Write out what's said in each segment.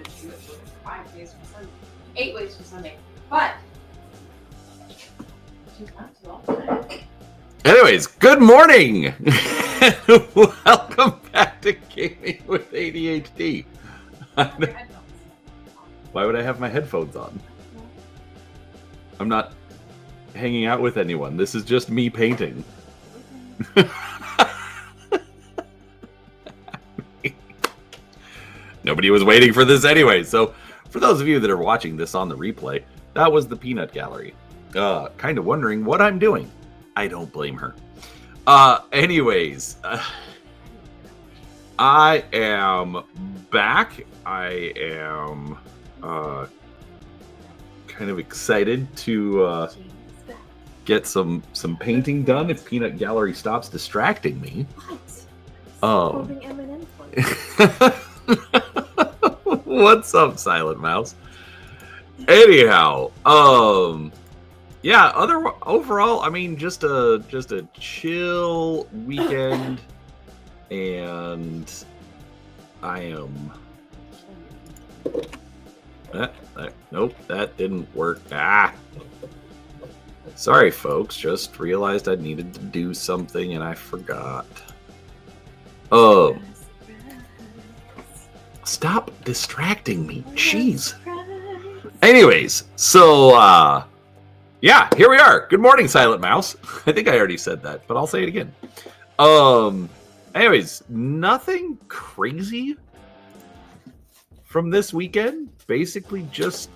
to do it for 5 days for Sunday, 8 weeks for Sunday, but she's not too often. Anyways, good morning. Welcome back to Gaming with ADHD. Why would I have my headphones on? I'm not hanging out with anyone. This is just me painting. Nobody was waiting for this anyway. So for those of you that are watching this on the replay, that was the peanut gallery. Kind of wondering what I'm doing. I don't blame her. Anyways, I am back. I am kind of excited to get some painting done if Peanut Gallery stops distracting me. What? M&M's. What's up, Silent Mouse? Anyhow, yeah, overall, I mean, just a chill weekend, and I am. Nope, that didn't work. Sorry, folks. Just realized I needed to do something and I forgot. Stop distracting me. Jeez. Anyways, so yeah, here we are. Good morning, Silent Mouse. I think I already said that, but I'll say it again. Anyways, nothing crazy from this weekend. Basically just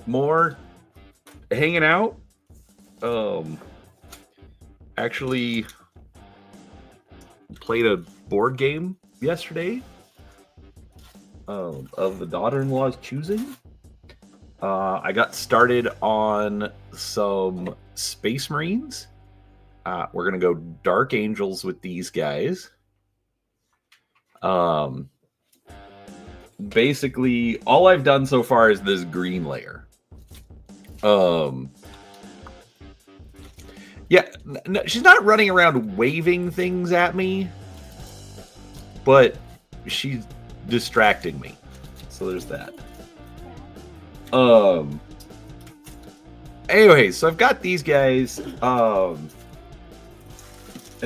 more hanging out. Actually played a board game yesterday of the daughter-in-law's choosing. I got started on some Space Marines. We're gonna go Dark Angels with these guys. Basically, all I've done so far is this green layer. Yeah, no, she's not running around waving things at me, but she's distracting me. So there's that. Anyway, so I've got these guys, and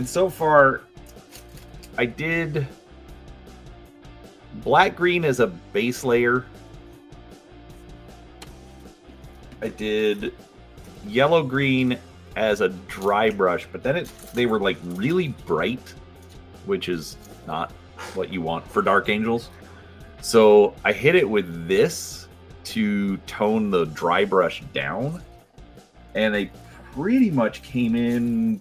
so far I did black-green as a base layer. I did yellow-green as a dry brush, but then they were like really bright, which is not what you want for Dark Angels. So I hit it with this to tone the dry brush down, and they pretty much came in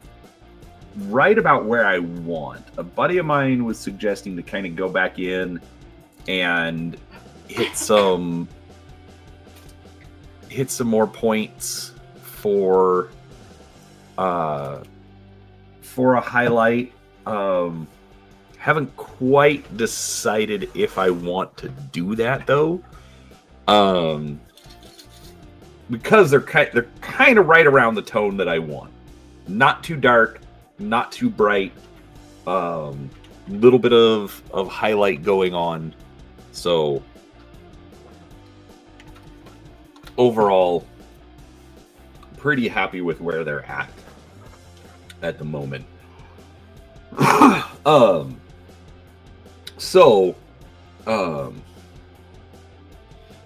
right about where I want. A buddy of mine was suggesting to kind of go back in and hit some more points for a highlight. Haven't quite decided if I want to do that though, because they're kind of right around the tone that I want. Not too dark, not too bright. Little bit of highlight going on. So overall, pretty happy with where they're at the moment.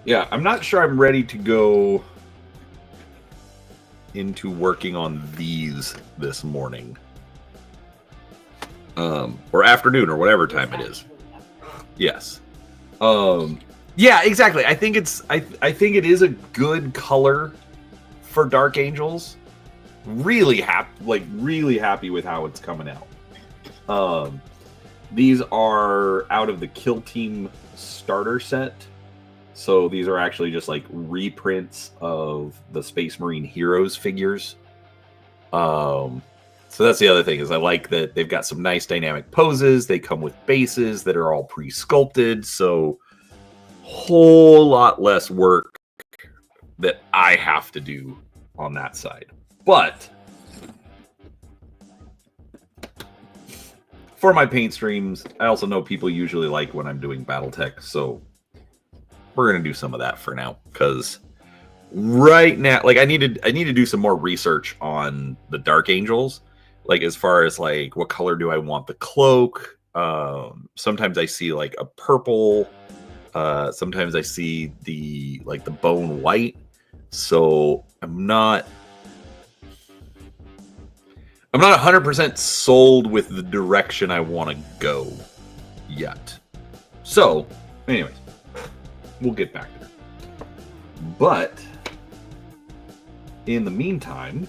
Yeah, I'm not sure I'm ready to go into working on these this morning. Or afternoon, or whatever time it is. Yes. Yeah, exactly. I think it is a good color for Dark Angels. Really happy with how it's coming out. These are out of the Kill Team starter set. So these are actually just like reprints of the Space Marine Heroes figures. So that's the other thing, is I like that they've got some nice dynamic poses. They come with bases that are all pre-sculpted, so whole lot less work that I have to do on that side. But for my paint streams, I also know people usually like when I'm doing Battletech, so we're gonna do some of that for now. Because right now, like I need to do some more research on the Dark Angels, like as far as like what color do I want the cloak. Sometimes I see like a purple. Sometimes I see the bone white. So I'm not 100% sold with the direction I want to go yet. So, anyways, we'll get back there. But in the meantime,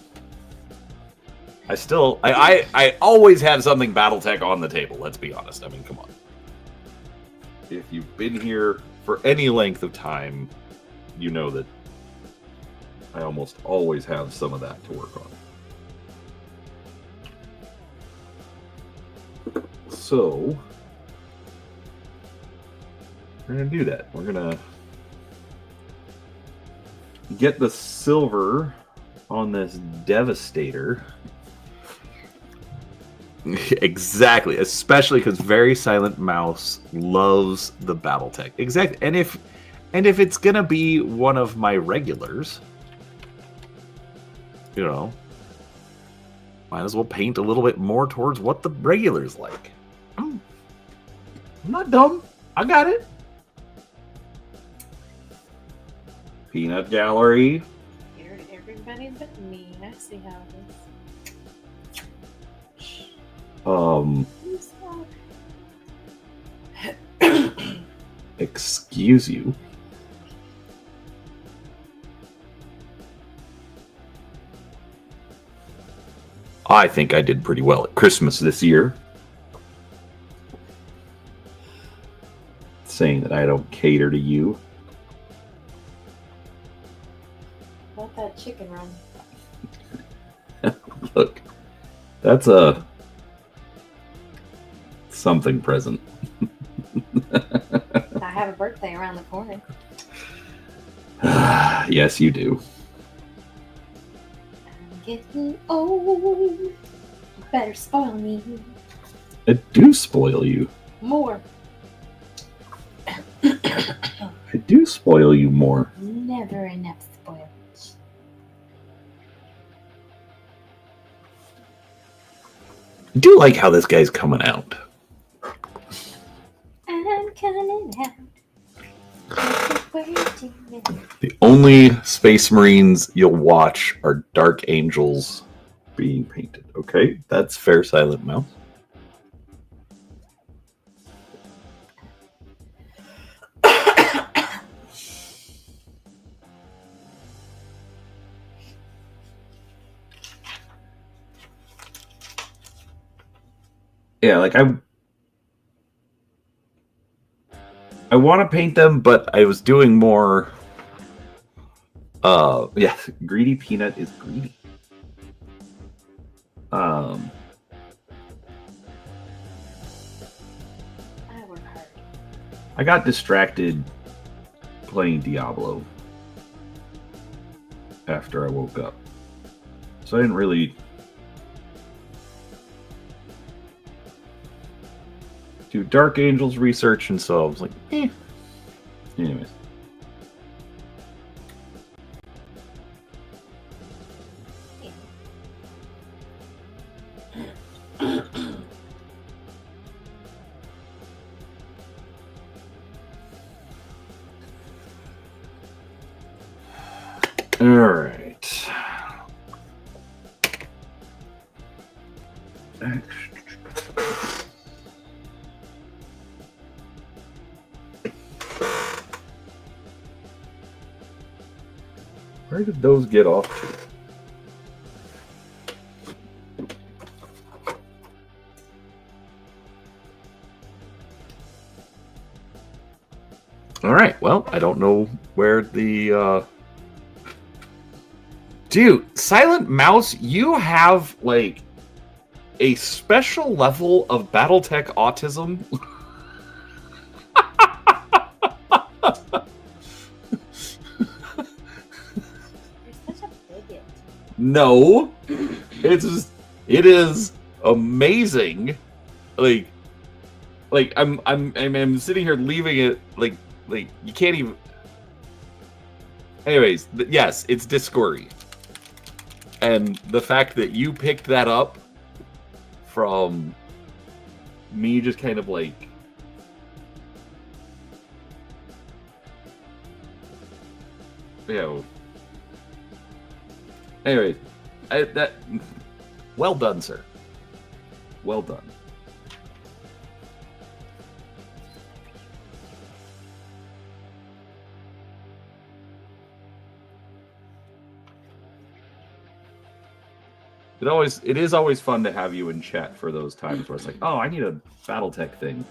I always have something Battletech on the table. Let's be honest. I mean, come on. If you've been here for any length of time, you know that I almost always have some of that to work on. So, we're going to do that. We're going to get the silver on this Devastator. Exactly, especially because Very Silent Mouse loves the Battletech. Exactly, and if it's gonna be one of my regulars, you know, might as well paint a little bit more towards what the regulars like. I'm not dumb. I got it. Peanut Gallery. Everybody but me. I see how it is. Excuse you. I think I did pretty well at Christmas this year. Saying that I don't cater to you. About that chicken run. Look, that's a something present. I have a birthday around the corner. Yes, you do. I'm getting old. You better spoil me. I do spoil you. More. I do spoil you more. Never enough spoilage. I do like how this guy's coming out. I'm coming out. The only Space Marines you'll watch are Dark Angels being painted. Okay, that's fair, Silent Mouse. Yeah, like I want to paint them, but I was doing more. Yeah, Greedy Peanut is greedy. I work hard. I got distracted playing Diablo after I woke up, so I didn't really do Dark Angels research, and so I was like, eh. Anyways. All right. Where did those get off to? All right. Well, I don't know where the Dude, Silent Mouse, you have like a special level of Battletech autism. You're such a bigot. No, it is amazing like I'm sitting here leaving it like you can't even. Anyways, yes, it's Discovery, and the fact that you picked that up from me, just kind of like. Anyway, well done, sir. Well done. It is always fun to have you in chat for those times where it's like, oh, I need a Battletech thing.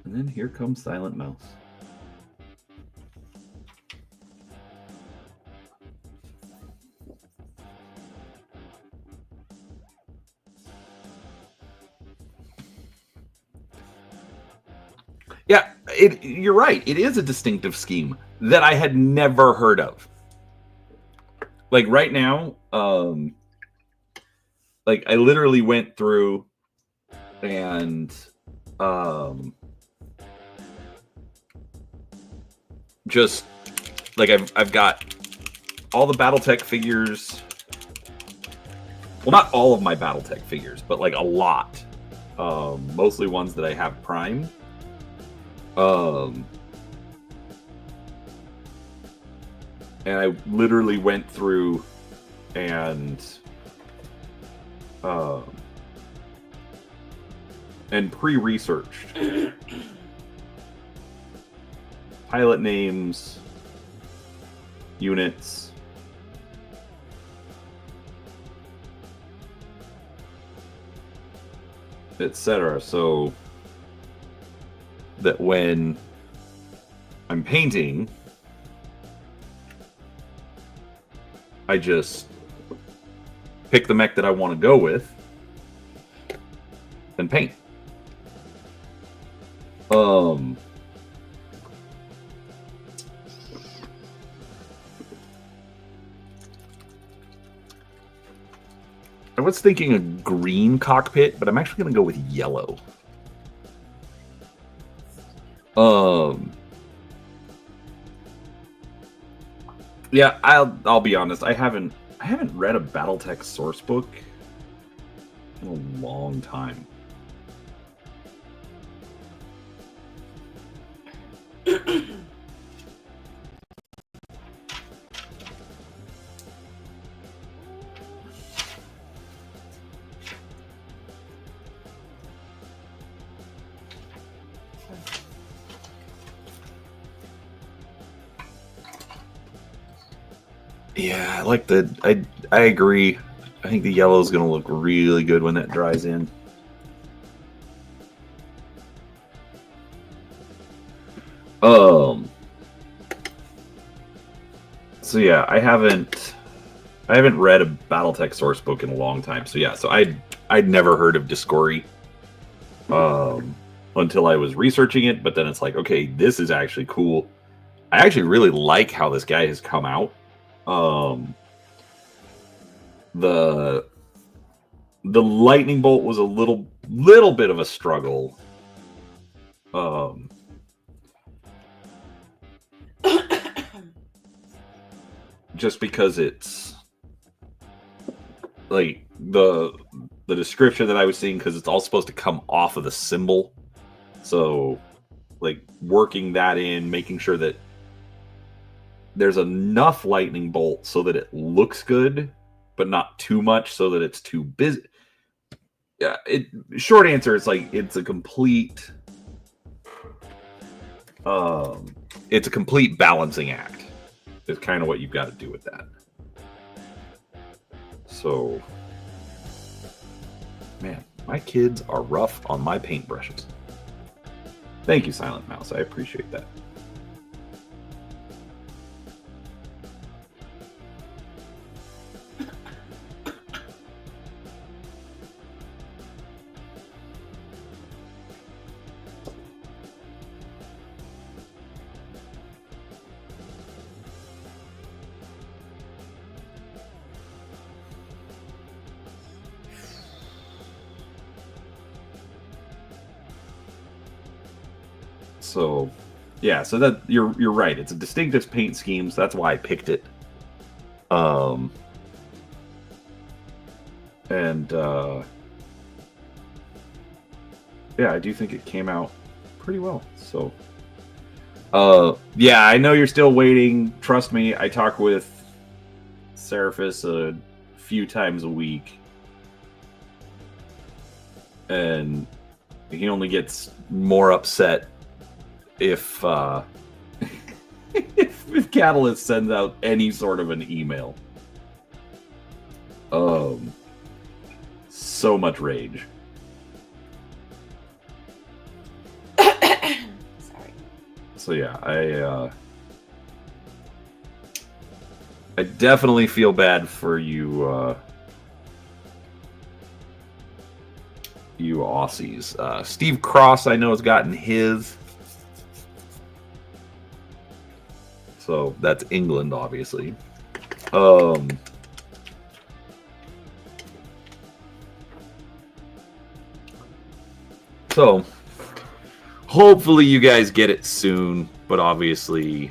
And then here comes Silent Mouse. Yeah, you're right. It is a distinctive scheme that I had never heard of. Like right now, like I literally went through and just like I've got all the Battletech figures. Well, not all of my Battletech figures, but like a lot. Mostly ones that I have primed. And I literally went through and pre-researched pilot names, units, etc. So that when I'm painting, I just pick the mech that I want to go with and paint. I was thinking a green cockpit, but I'm actually going to go with yellow. Yeah, I'll be honest. I haven't read a Battletech source book in a long time. Yeah, I like I agree. I think the yellow is going to look really good when that dries in. So yeah, I haven't read a Battletech source book in a long time. So yeah, so I'd never heard of Discovery until I was researching it, but then it's like, okay, this is actually cool. I actually really like how this guy has come out. The lightning bolt was a little bit of a struggle. Just because it's like the description that I was seeing, because it's all supposed to come off of the symbol. So like working that in, making sure that there's enough lightning bolt so that it looks good, but not too much so that it's too busy. Yeah, short answer is like it's a complete balancing act. Is kind of what you've got to do with that. So, man, my kids are rough on my paintbrushes. Thank you, Silent Mouse. I appreciate that. So, yeah, so that you're right. It's a distinctive paint scheme, so that's why I picked it. Yeah, I do think it came out pretty well. So, yeah, I know you're still waiting. Trust me, I talk with Seraphis a few times a week, and he only gets more upset if if Catalyst sends out any sort of an email. So much rage. Sorry. So yeah, I definitely feel bad for you, you Aussies. Steve Cross, I know, has gotten his. So that's England, obviously. So hopefully you guys get it soon, but obviously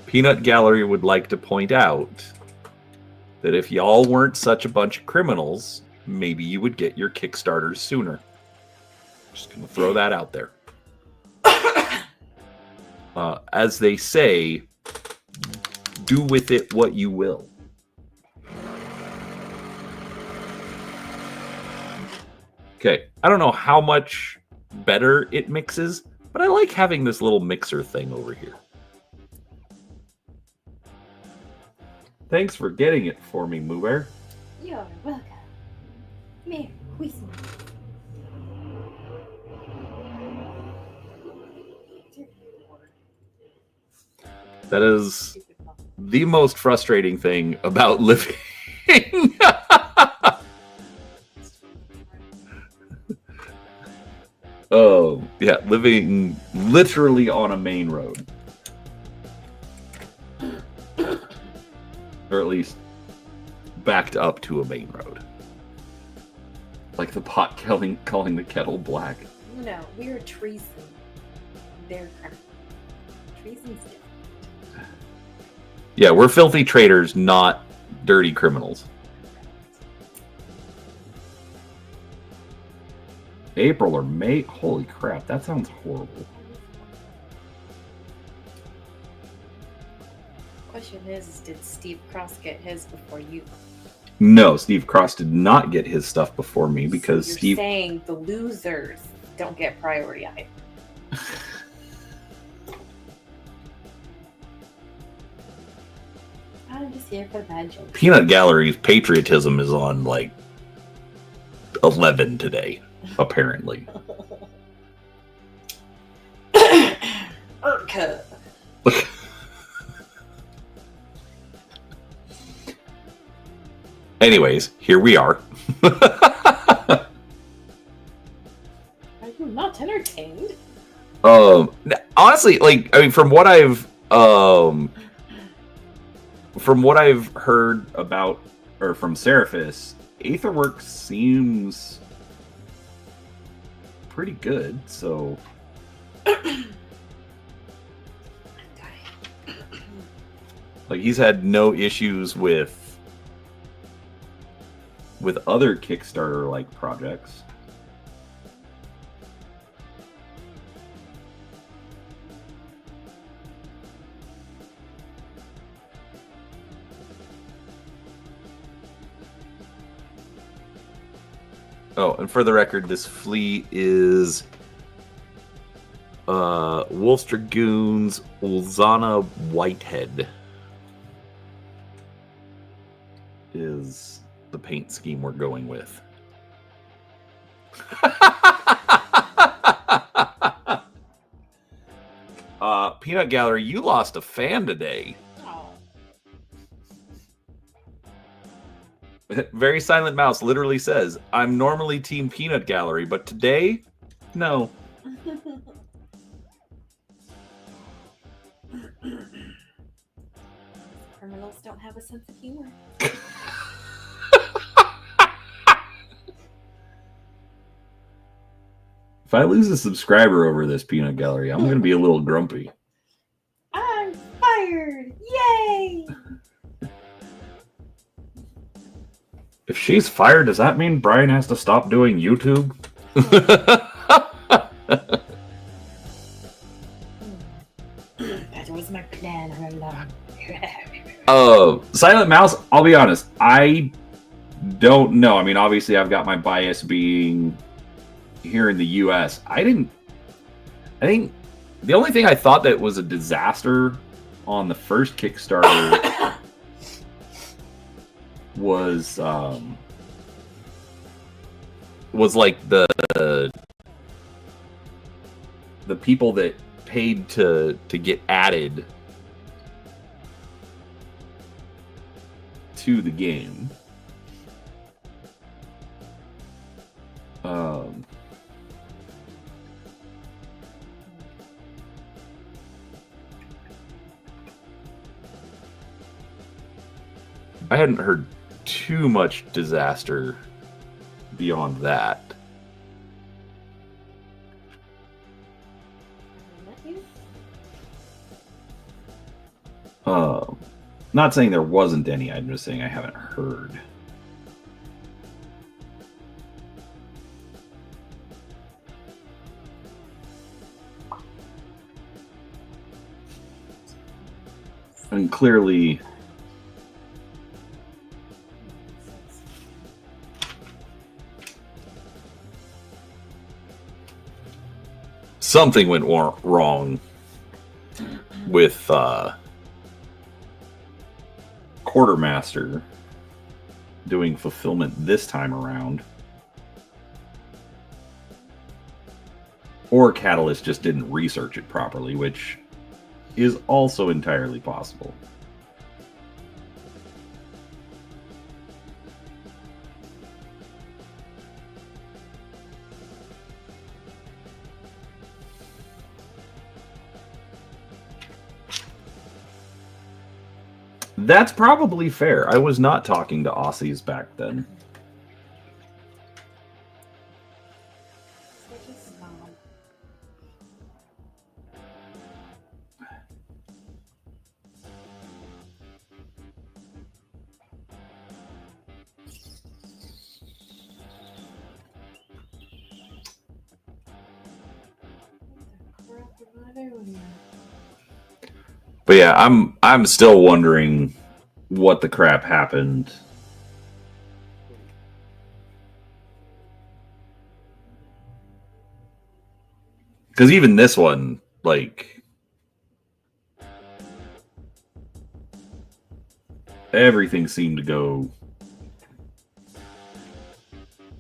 Peanut Gallery would like to point out that if y'all weren't such a bunch of criminals, maybe you would get your Kickstarters sooner. Just gonna throw that out there. As they say, do with it what you will. Okay, I don't know how much better it mixes, but I like having this little mixer thing over here. Thanks for getting it for me, Moo Bear. You're welcome. Merry Christmas. That is the most frustrating thing about living. Oh, yeah, living literally on a main road. Or at least backed up to a main road. Like the pot calling the kettle black. No, we're treason. They're criminal. Treason's different. Yeah, we're filthy traitors, not dirty criminals. April or May? Holy crap, that sounds horrible. Question is, did Steve Cross get his before you? No, Steve Cross did not get his stuff before me because so you're Steve... saying the losers don't get priority either. I'm just here for the bad jokes. Peanut Gallery's patriotism is on, like, 11 today, apparently. Urka. Anyways, here we are. Are you not entertained? Honestly, like, I mean, from what I've heard about, or from Seraphis, Aetherworks seems pretty good, so... Like, he's had no issues with other Kickstarter-like projects. Oh, and for the record, this fleet is Wolf's Dragoons, Ulzana Whitehead is the paint scheme we're going with. Peanut Gallery, you lost a fan today. Oh. Very Silent Mouse literally says, I'm normally Team Peanut Gallery, but today, no. Criminal girls don't have a sense of humor. If I lose a subscriber over this peanut gallery, I'm going to be a little grumpy. I'm fired! Yay! If she's fired, does that mean Brian has to stop doing YouTube? That was my plan all along. Silent Mouse, I'll be honest, I don't know. I mean, obviously I've got my bias being here in the US. I think the only thing I thought that was a disaster on the first Kickstarter was like the people that paid to get added to the game. I hadn't heard too much disaster beyond that. Not saying there wasn't any, I'm just saying I haven't heard. And clearly, something went wrong with Quartermaster doing fulfillment this time around. Or Catalyst just didn't research it properly, which is also entirely possible. That's probably fair. I was not talking to Aussies back then. But yeah, I'm still wondering what the crap happened. Because even this one, like, everything seemed to go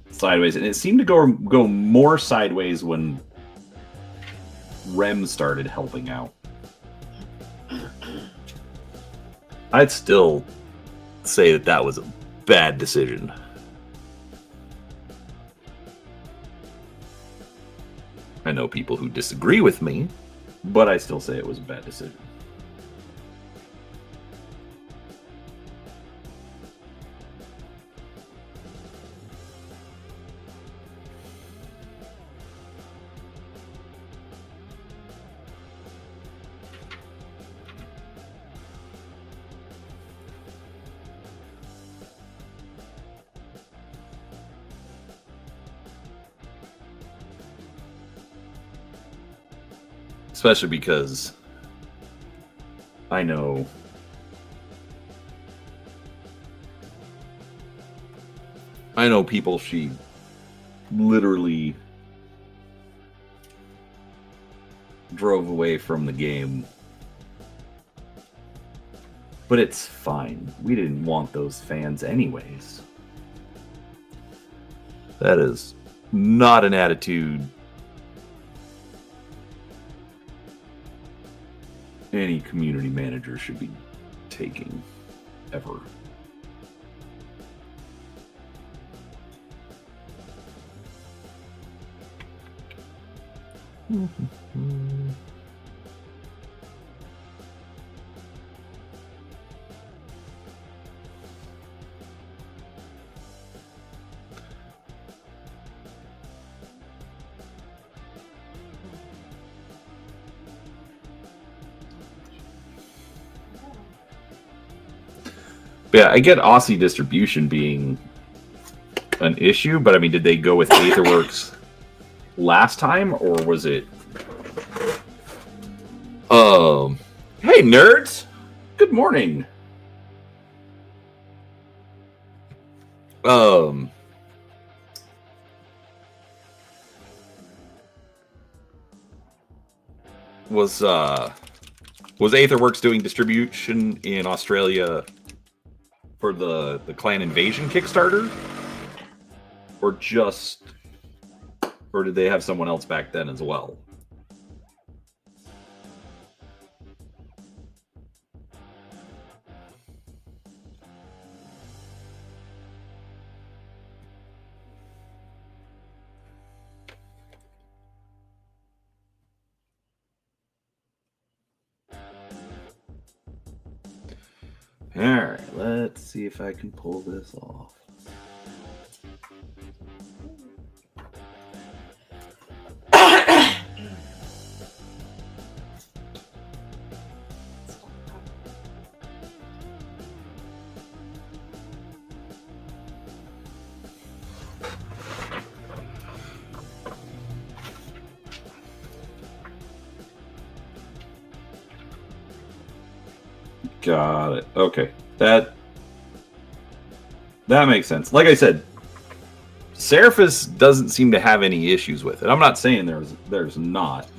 sideways, and it seemed to go more sideways when Rem started helping out. I'd still say that was a bad decision. I know people who disagree with me, but I still say it was a bad decision. Especially because I know people she literally drove away from the game. But it's fine. We didn't want those fans anyways. That is not an attitude any community manager should be taking ever. Yeah, I get Aussie distribution being an issue, but I mean, did they go with Aetherworks last time, or was it? Hey nerds, good morning. Was Aetherworks doing distribution in Australia for the Clan Invasion Kickstarter, or did they have someone else back then as well? All right, let's see if I can pull this off. Got it. Okay. That makes sense. Like I said, Seraphis doesn't seem to have any issues with it. I'm not saying there's not.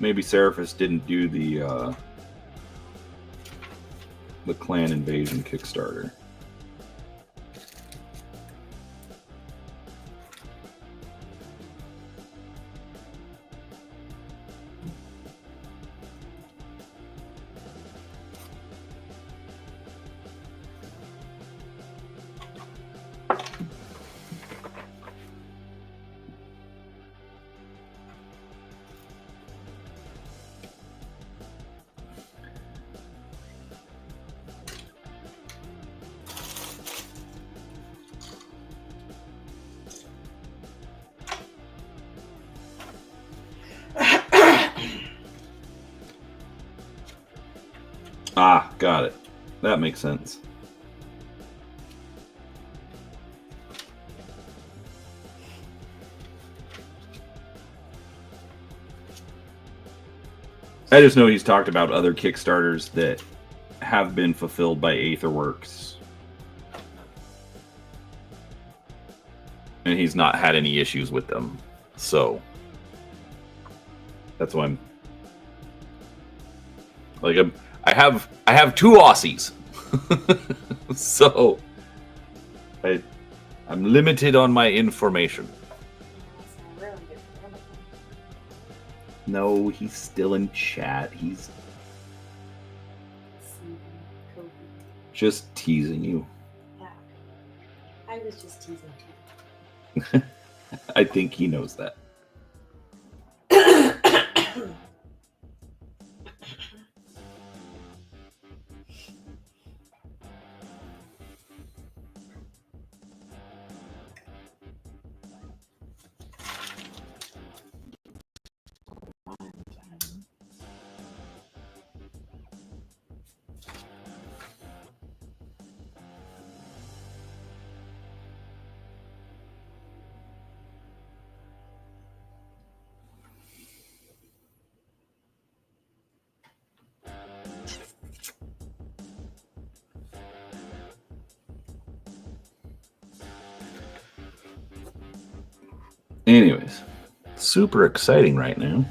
Maybe Seraphis didn't do the Clan Invasion Kickstarter. Ah, got it. That makes sense. I just know he's talked about other Kickstarters that have been fulfilled by Aetherworks. And he's not had any issues with them. So that's why I'm like I have two Aussies. So I'm limited on my information. No, he's still in chat. He's just teasing you. Yeah. I was just teasing too. I think he knows that. Anyways, super exciting right now.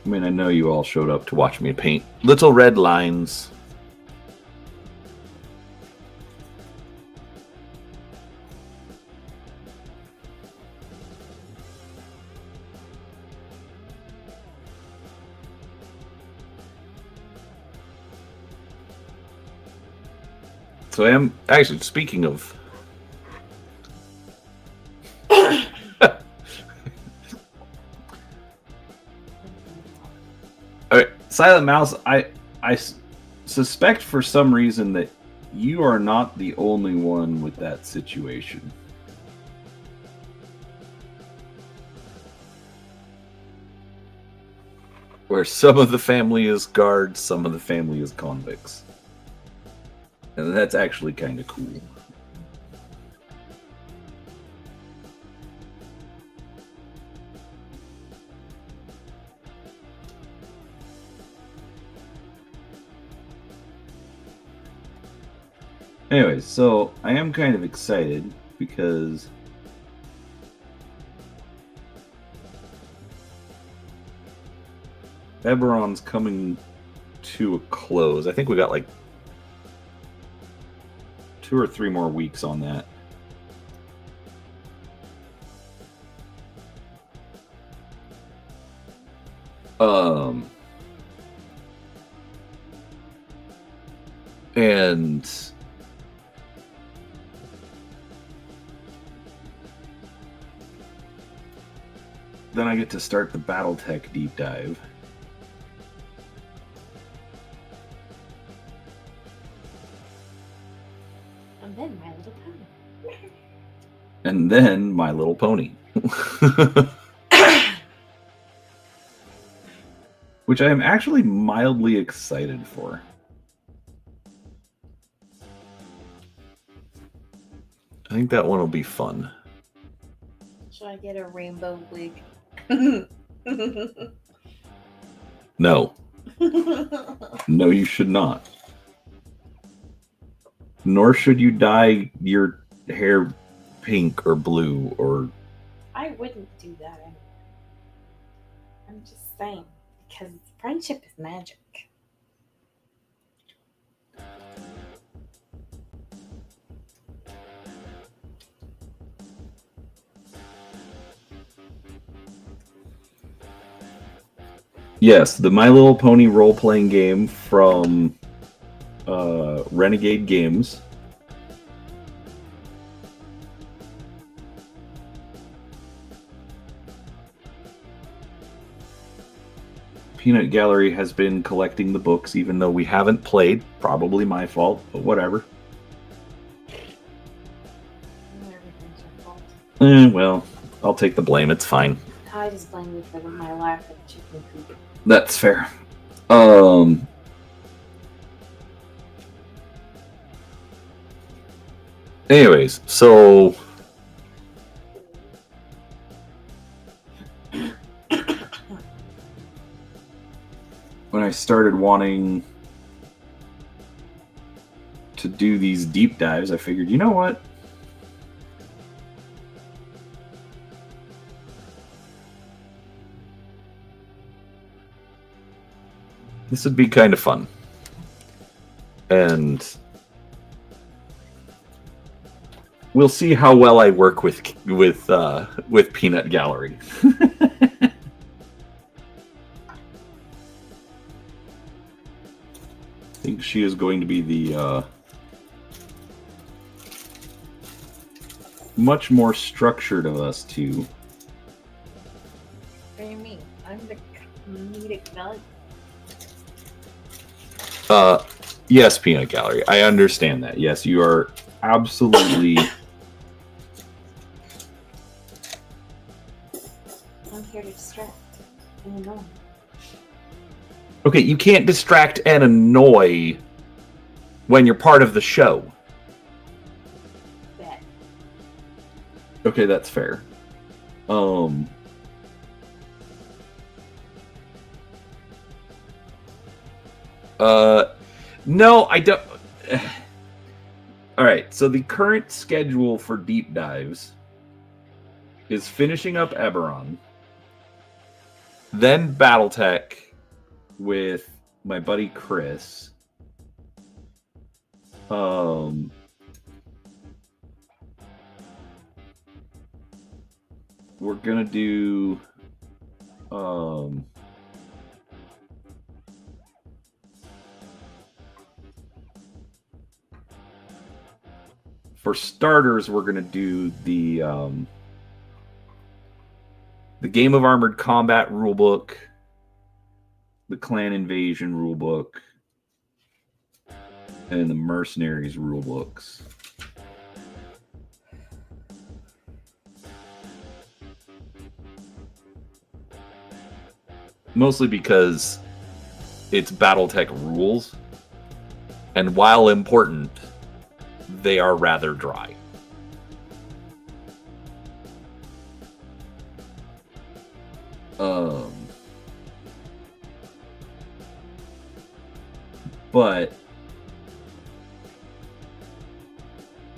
I mean, I know you all showed up to watch me paint little red lines. So I am actually speaking of. All right, Silent Mouse. I suspect for some reason that You are not the only one with that situation. Where some of the family is guards, some of the family is convicts. And that's actually kind of cool. Anyways, so I am kind of excited because Eberron's coming to a close. I think we got like 2 or 3 more weeks on that. And then I get to start the Battletech deep dive. And then My Little Pony. And then My Little Pony. Which I am actually mildly excited for. I think that one will be fun. Should I get a rainbow wig? No. No, you should not. Nor should you dye your hair pink or blue or... I wouldn't do that anyway. I'm just saying, because friendship is magic. Yes, the My Little Pony role-playing game from Renegade Games. Peanut Gallery has been collecting the books, even though we haven't played. Probably my fault, but whatever. Everything's your fault. Well, I'll take the blame. It's fine. I just blame you for my lack of chicken coop. That's fair. Anyways, so when I started wanting to do these deep dives, I figured, you know what? This would be kind of fun. And we'll see how well I work with Peanut Gallery. I think she is going to be the much more structured of us two. What do you mean? I'm the comedic value. Yes, Peanut Gallery. I understand that. Yes, you are absolutely... I'm here to distract and annoy. Okay, you can't distract and annoy when you're part of the show. Bet. Okay, that's fair. No, I don't. All right, so the current schedule for deep dives is finishing up Eberron, then Battletech with my buddy Chris. We're gonna do for starters, we're gonna do the Game of Armored Combat rulebook, the Clan Invasion rulebook, and the mercenaries rule books. Mostly because it's Battletech rules, and while important, they are rather dry. But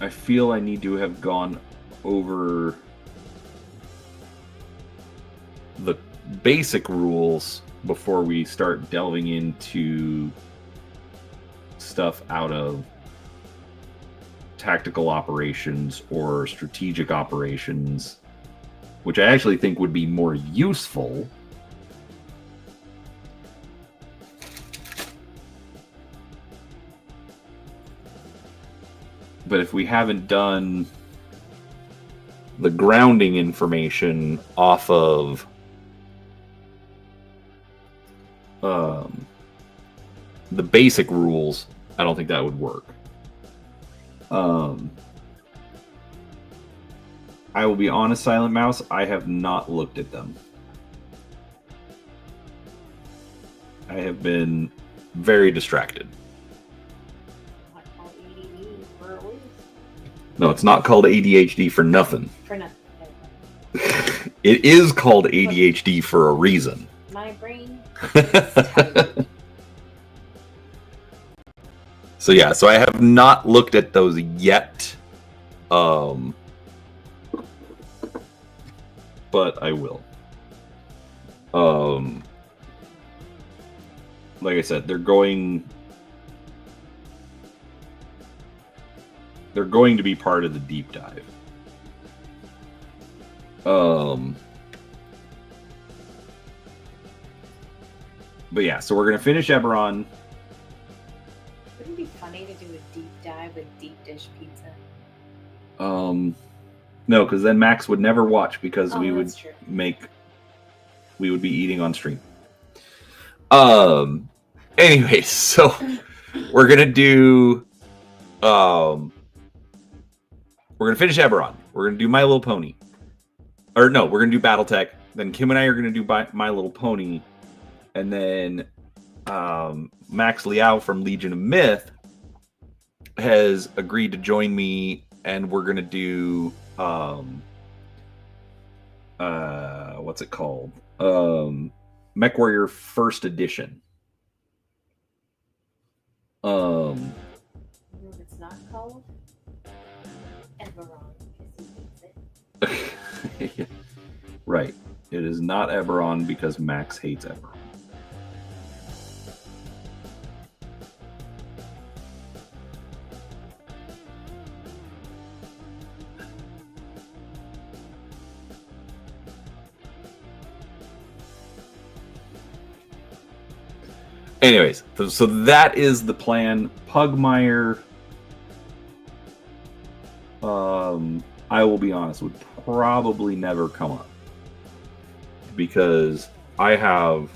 I feel I need to have gone over the basic rules before we start delving into stuff out of tactical operations or strategic operations, which I actually think would be more useful. But if we haven't done the grounding information off of the basic rules, I don't think that would work. I will be honest, Silent Mouse, I have not looked at them. I have been very distracted. No, it's not called ADHD for nothing. For nothing. It is called ADHD for a reason. My brain. So yeah, so I have not looked at those yet. But I will. Like I said, they're going to be part of the deep dive. But yeah, so we're gonna finish Eberron. Wouldn't it be funny to do a deep dive with deep dish pizza? No, because then Max would never watch because we would true. We would be eating on stream. Anyways, so we're gonna do we're gonna finish Eberron. We're gonna do My Little Pony. Or no, we're gonna do Battletech. Then Kim and I are gonna do My Little Pony. And then Max Liao from Legion of Myth has agreed to join me, and we're gonna do what's it called? MechWarrior First Edition. It's not called Eberron because he hates it. Right. It is not Eberron because Max hates Eberron. Anyways, so that is the plan. Pugmire, I will be honest, would probably never come up because I have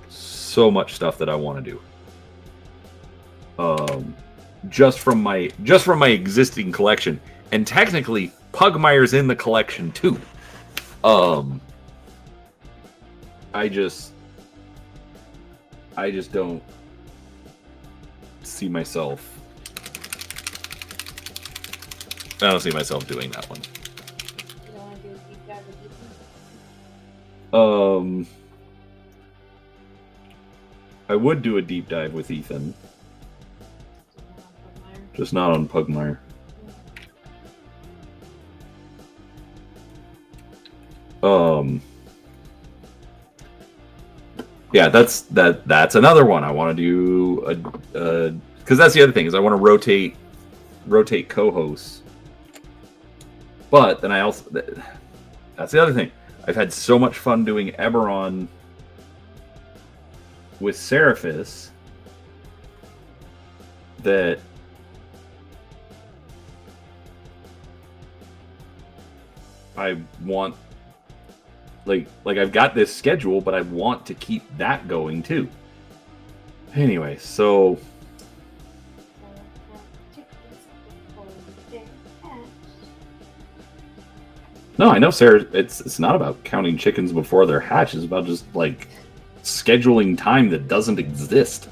so much stuff that I want to do. Just from my existing collection, and technically Pugmire's in the collection too. I just don't see myself. I don't see myself doing that one. You don't want to do a deep dive with Ethan? I would do a deep dive with Ethan, just not on Pugmire. Yeah, that's another one I want to do. Because that's the other thing is I want to rotate co-hosts. But then I also that's the other thing. I've had so much fun doing Eberron with Seraphis that I want. Like I've got this schedule, but I want to keep that going too. Anyway, so No, I know, Sarah. It's not about counting chickens before they're hatched. It's about just like scheduling time that doesn't exist.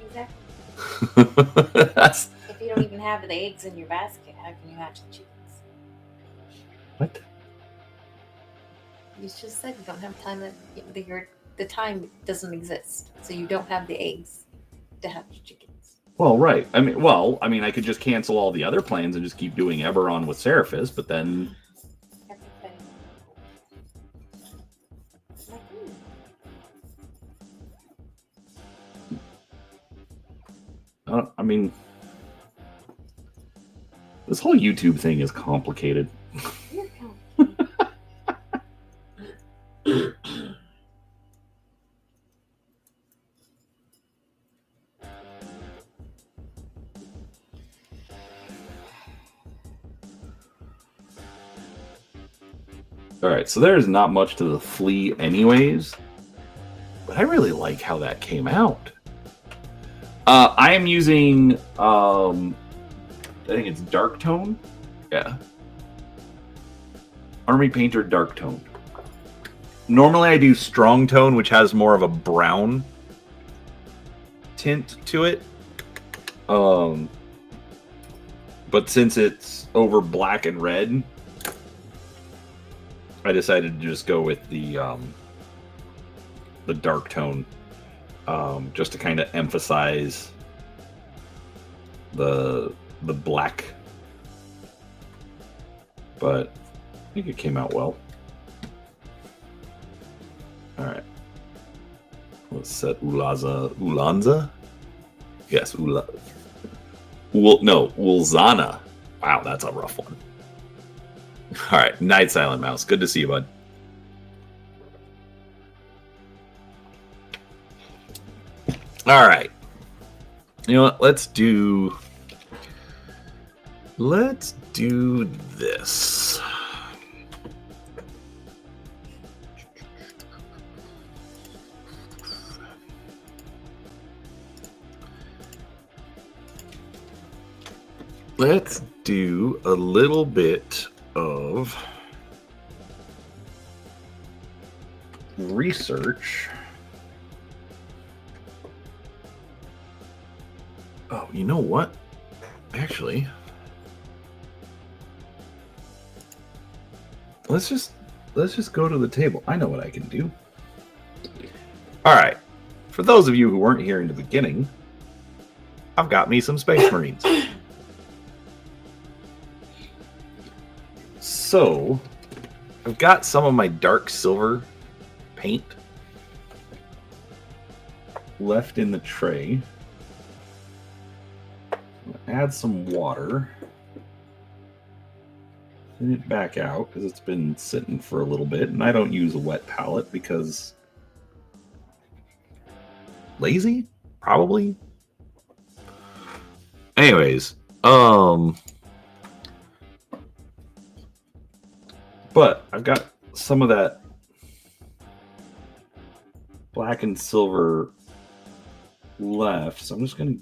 Exactly. That's If you don't even have the eggs in your basket, how can you hatch the chickens? what? You just said you don't have time that the time doesn't exist, so you don't have the eggs to hatch chickens. Well, right. I mean, I could just cancel all the other plans and just keep doing Eberron with Seraphis, but then Everybody. Like, I mean, this whole YouTube thing is complicated. you're kind All right, so there's not much to the flea anyways, but I really like how that came out. I am using, I think it's dark tone. Yeah. Army Painter dark tone. Normally I do strong tone, which has more of a brown tint to it. But since it's over black and red, I decided to just go with the dark tone, just to kind of emphasize the black. But I think it came out well. All right, let's set Ulanza. Yes, Ulzana. Wow, that's a rough one. All right, Night Silent Mouse. Good to see you, bud. All right. You know what? Let's do this. Let's do a little bit of research. Oh, you know what? Actually, let's just go to the table. I know what I can do. All right. For those of you who weren't here in the beginning, I've got me some Space Marines. So, I've got some of my dark silver paint left in the tray. Add some water. Thin it back out because it's been sitting for a little bit, and I don't use a wet palette because lazy, probably. Anyways, but I've got some of that black and silver left, so I'm just going to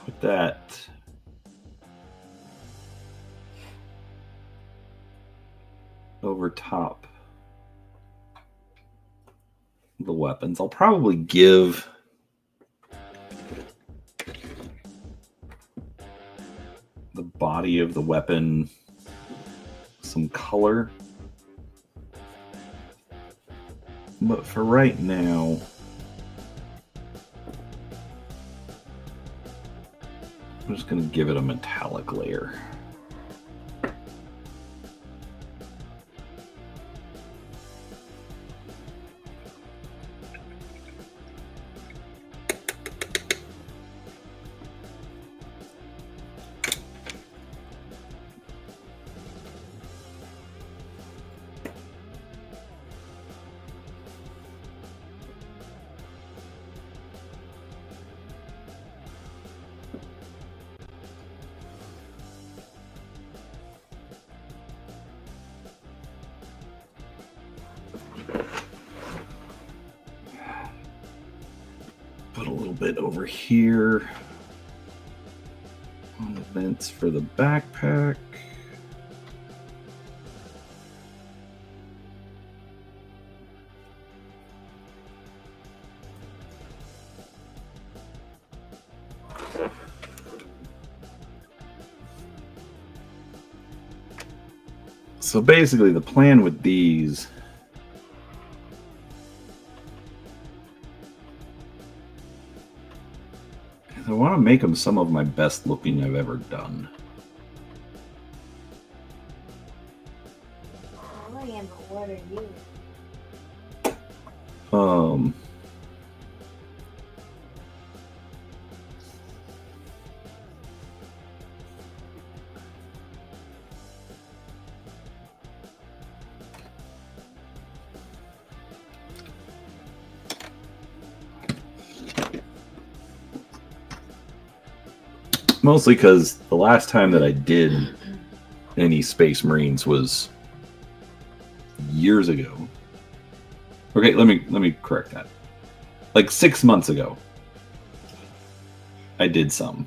put that over top the weapons. I'll probably give the body of the weapon some color, but for right now, I'm just going to give it a metallic layer. Put a little bit over here on the vents for the backpack. So basically the plan with these is I want to make them some of my best looking I've ever done. I am, but what are you? Mostly because the last time that I did any Space Marines was years ago. Okay, let me correct that. Like 6 months ago, I did some,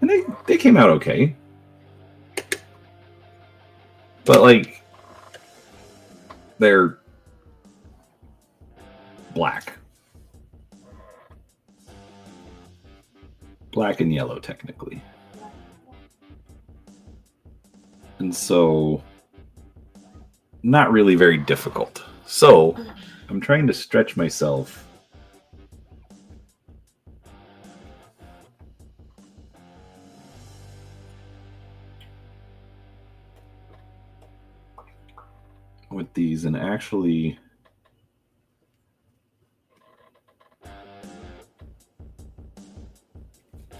and they came out okay. But like, they're black. Black and yellow, technically. And so, not really very difficult. So, I'm trying to stretch myself. With these and actually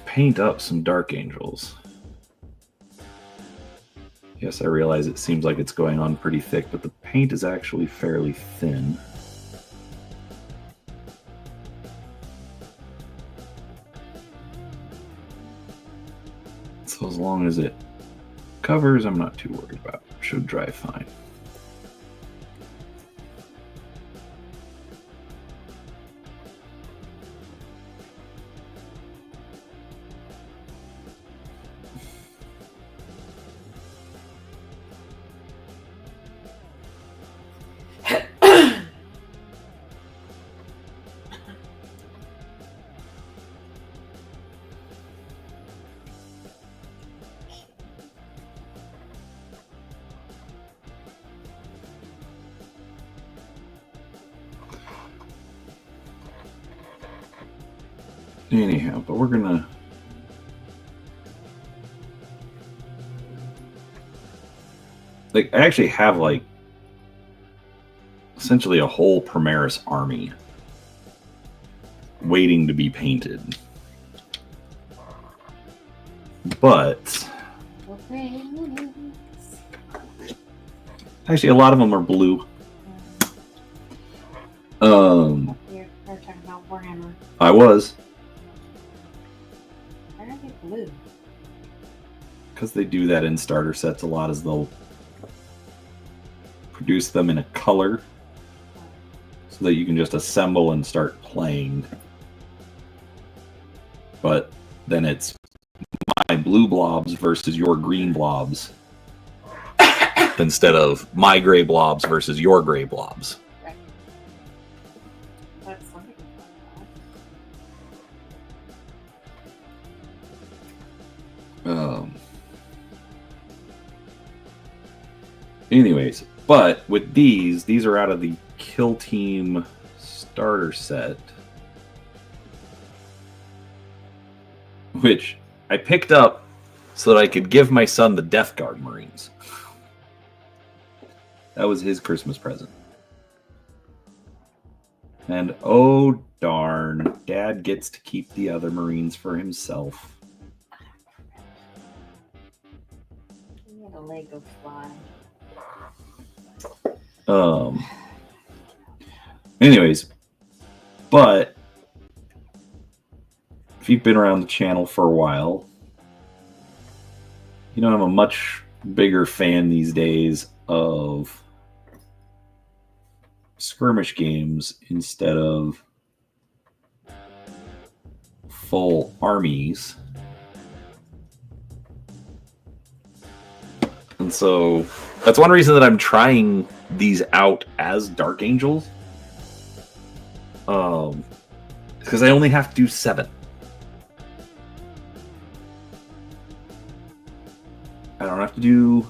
paint up some Dark Angels. Yes, I realize it seems like it's going on pretty thick, but the paint is actually fairly thin. So as long as it covers, I'm not too worried about it. Should dry fine. Anyhow, but we're gonna like I actually have like essentially a whole Primaris army waiting to be painted. But actually a lot of them are blue. You're talking about Warhammer. I was. Why are they blue? Because they do that in starter sets a lot, as they'll produce them in a color so that you can just assemble and start playing. But then it's my blue blobs versus your green blobs instead of my gray blobs versus your gray blobs. Right. That's something like Anyways, but with these are out of the Kill Team starter set, which I picked up so that I could give my son the Death Guard Marines. That was his Christmas present. And oh darn, Dad gets to keep the other Marines for himself. You had a Lego fly. Anyways, but if you've been around the channel for a while, you know I'm a much bigger fan these days of skirmish games instead of full armies. And so that's one reason that I'm trying these out as Dark Angels. Because I only have to do 7. I don't have to do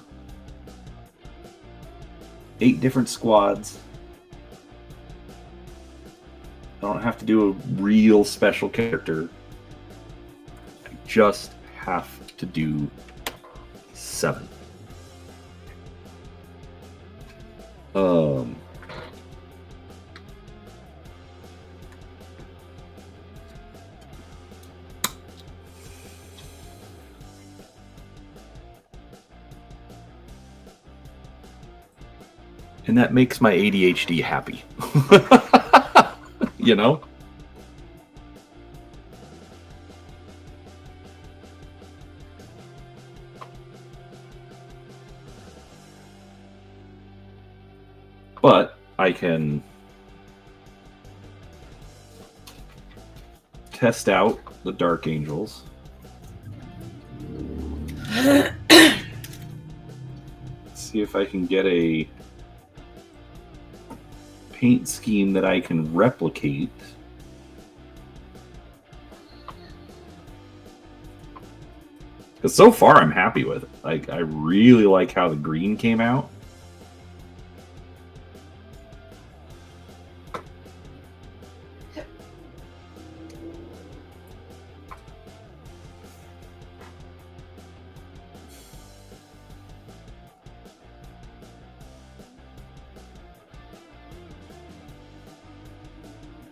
8 different squads. I don't have to do a real special character. I just have to do 7. And that makes my ADHD happy. You know? But I can test out the Dark Angels. See if I can get a paint scheme that I can replicate. Because so far I'm happy with it. Like, I really like how the green came out.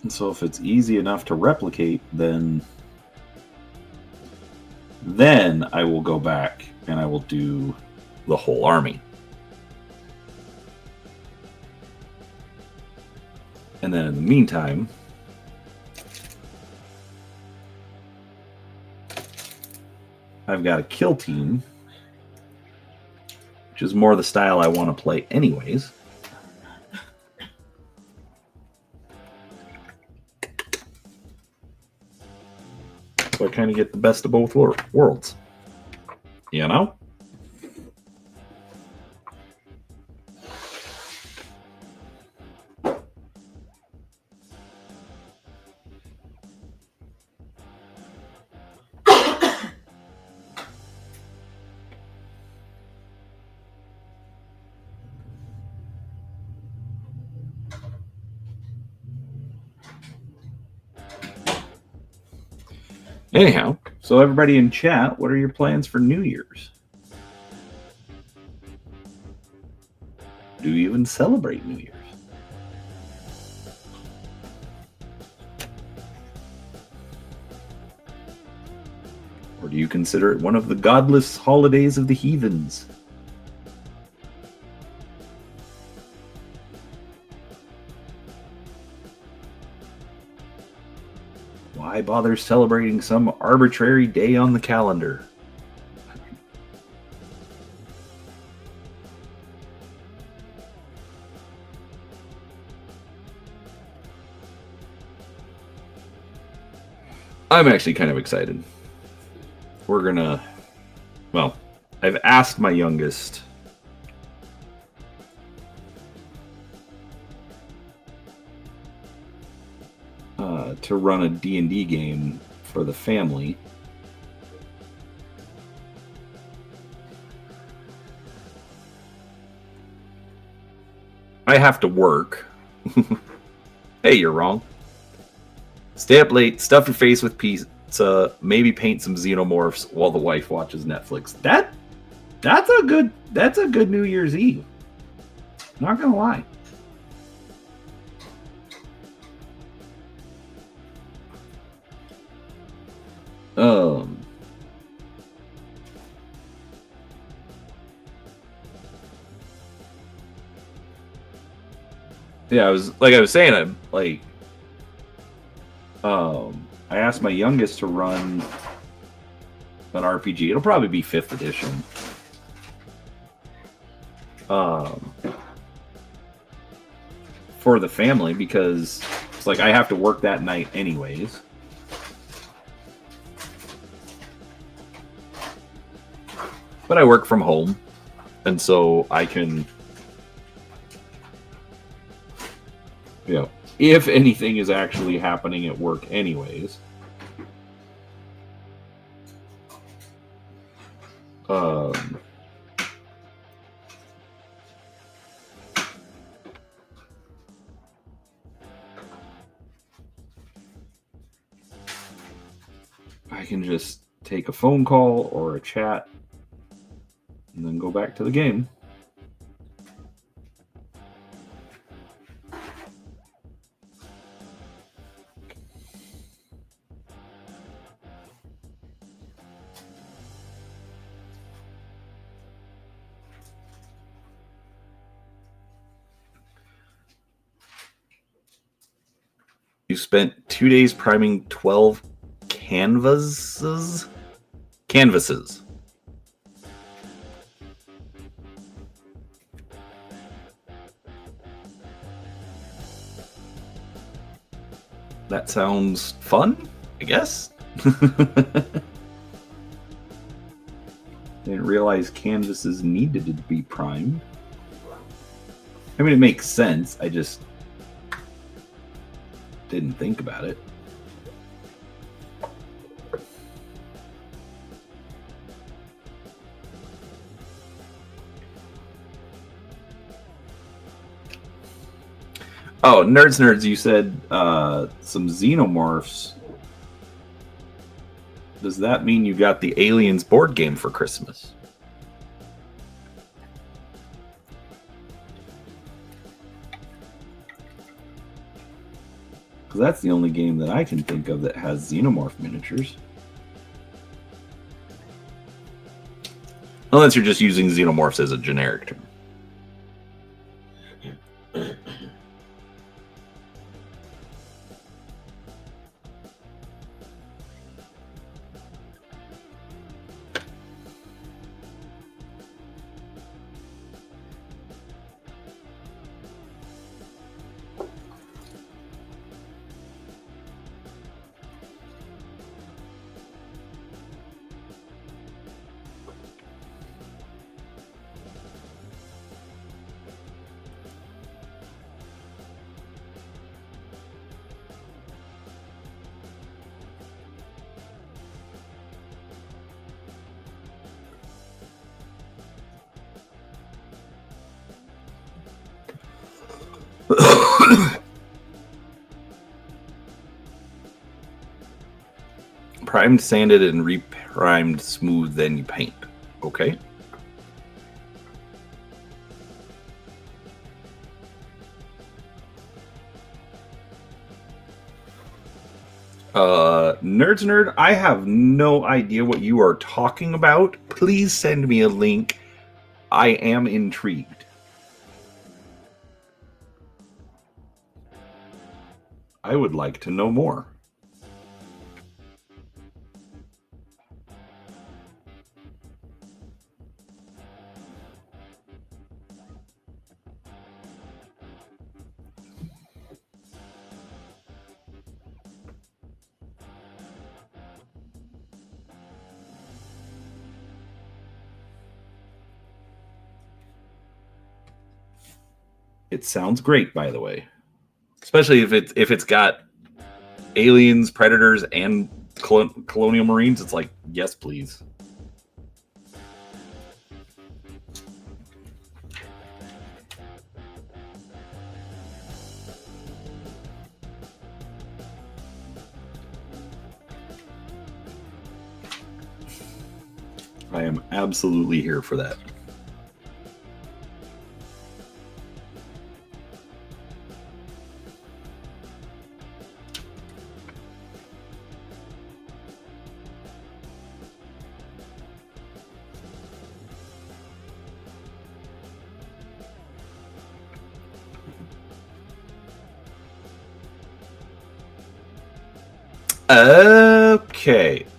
And so if it's easy enough to replicate, then I will go back and I will do the whole army. And then in the meantime, I've got a kill team, which is more the style I want to play anyways. So I kind of get the best of both worlds. You know? Anyhow, so everybody in chat, what are your plans for New Year's? Do you even celebrate New Year's? Or do you consider it one of the godless holidays of the heathens? Why bother celebrating some arbitrary day on the calendar? I'm actually kind of excited. We're gonna... Well, I've asked my youngest... to run a D&D game for the family. I have to work. Hey, you're wrong. Stay up late, stuff your face with pizza, maybe paint some xenomorphs while the wife watches Netflix. That's a good New Year's Eve. Not gonna lie. Yeah, I was saying, I asked my youngest to run an RPG. It'll probably be 5th edition. For the family, because it's like I have to work that night anyways. But I work from home, and so I can, you know, if anything is actually happening at work anyways. I can just take a phone call or a chat and then go back to the game. You spent 2 days priming 12 canvases. That sounds fun, I guess. Didn't realize canvases needed to be primed. I mean, it makes sense. I just didn't think about it. Oh, nerds, you said some xenomorphs. Does that mean you got the Aliens board game for Christmas? Because that's the only game that I can think of that has xenomorph miniatures. Unless you're just using xenomorphs as a generic term. Primed, sanded, and reprimed smooth, then you paint. Okay. Nerd, I have no idea what you are talking about. Please send me a link. I am intrigued. I would like to know more. It sounds great, by the way. Especially if it's got aliens, predators, and colonial marines. It's like, yes, please. I am absolutely here for that.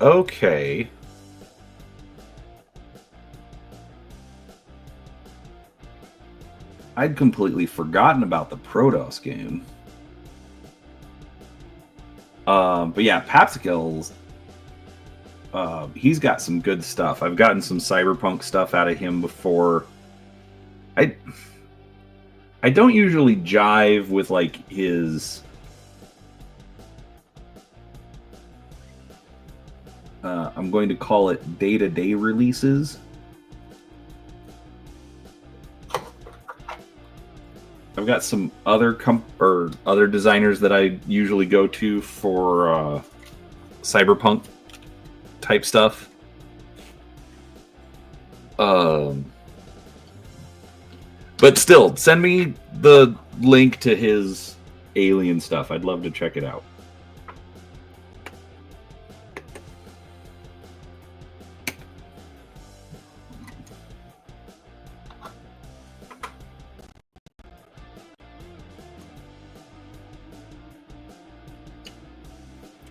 Okay. I'd completely forgotten about the Protoss game. But yeah, Papskills, he's got some good stuff. I've gotten some cyberpunk stuff out of him before. I don't usually jive with like his I'm going to call it day-to-day releases. I've got some other other designers that I usually go to for cyberpunk type stuff. But still, send me the link to his alien stuff. I'd love to check it out.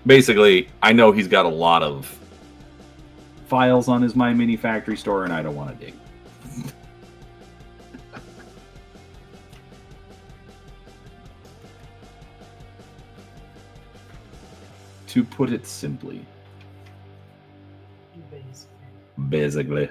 Basically, I know he's got a lot of files on his My Mini Factory store, and I don't want to dig. To put it simply. Basically.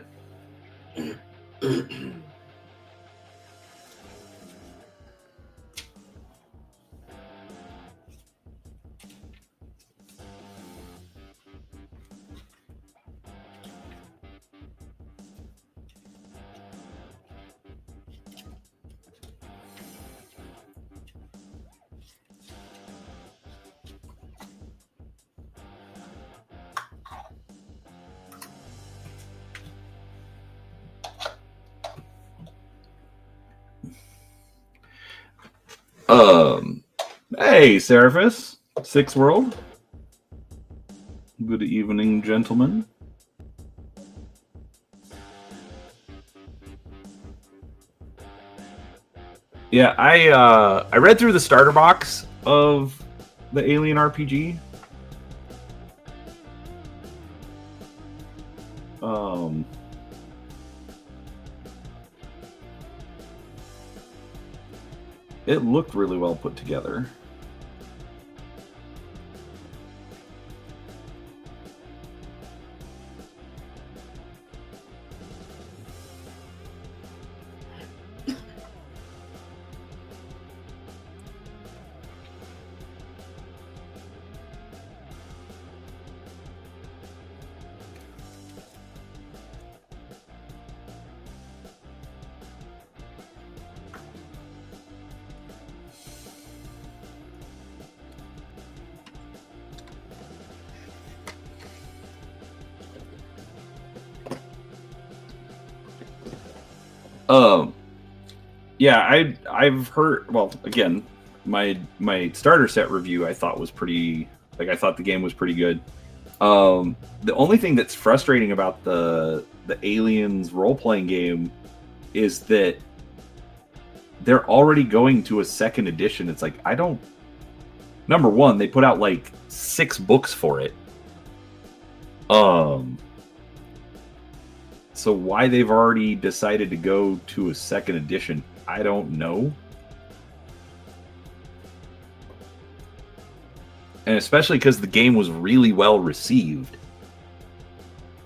Hey, Seraphis, Six World. Good evening, gentlemen. Yeah, I read through the starter box of the Alien RPG. It looked really well put together. Yeah, I've heard. Well, again, my starter set review I thought was pretty. Like, I thought the game was pretty good. The only thing that's frustrating about the Aliens role playing game is that they're already going to a second edition. It's like, I don't. Number one, they put out like 6 books for it. So why they've already decided to go to a second edition, I don't know. And especially because the game was really well received.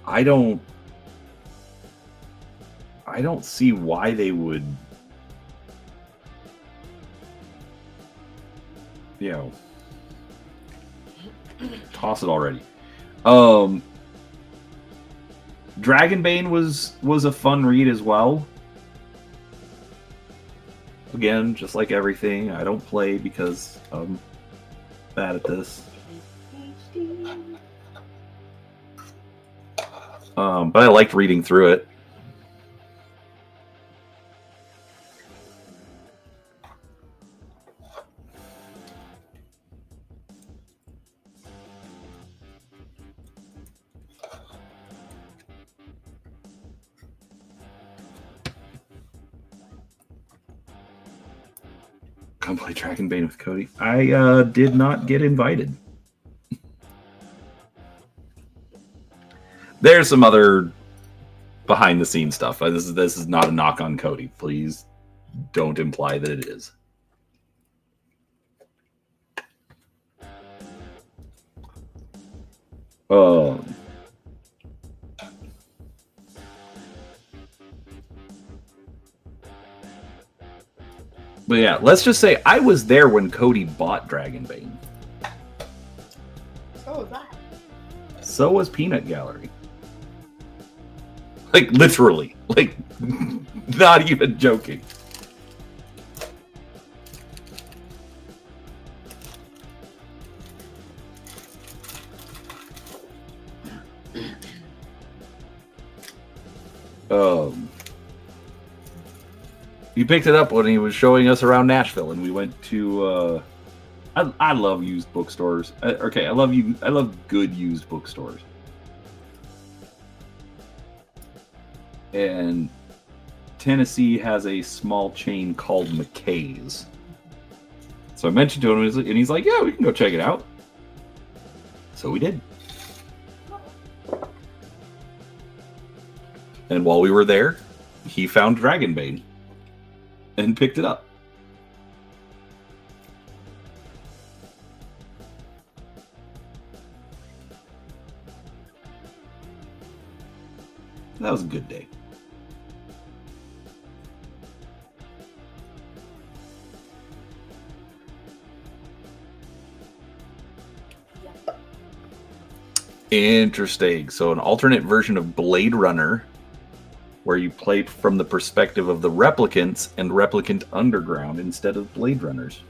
I don't see why they would, you know, toss it already. Dragonbane was a fun read as well. Again, just like everything, I don't play because I'm bad at this. But I liked reading through it. Come play Dragonbane with Cody. I did not get invited. There's some other behind the scenes stuff. This is not a knock on Cody. Please don't imply that it is. But yeah, let's just say I was there when Cody bought Dragonbane. So was I. So was Peanut Gallery. Like, literally. Like, not even joking. He picked it up when he was showing us around Nashville, and we went to. I love used bookstores. I love good used bookstores. And Tennessee has a small chain called McKay's. So I mentioned to him, and he's like, "Yeah, we can go check it out." So we did. And while we were there, he found Dragonbane and picked it up. That was a good day. Interesting. So an alternate version of Blade Runner, where you played from the perspective of the replicants and Replicant Underground instead of Blade Runners.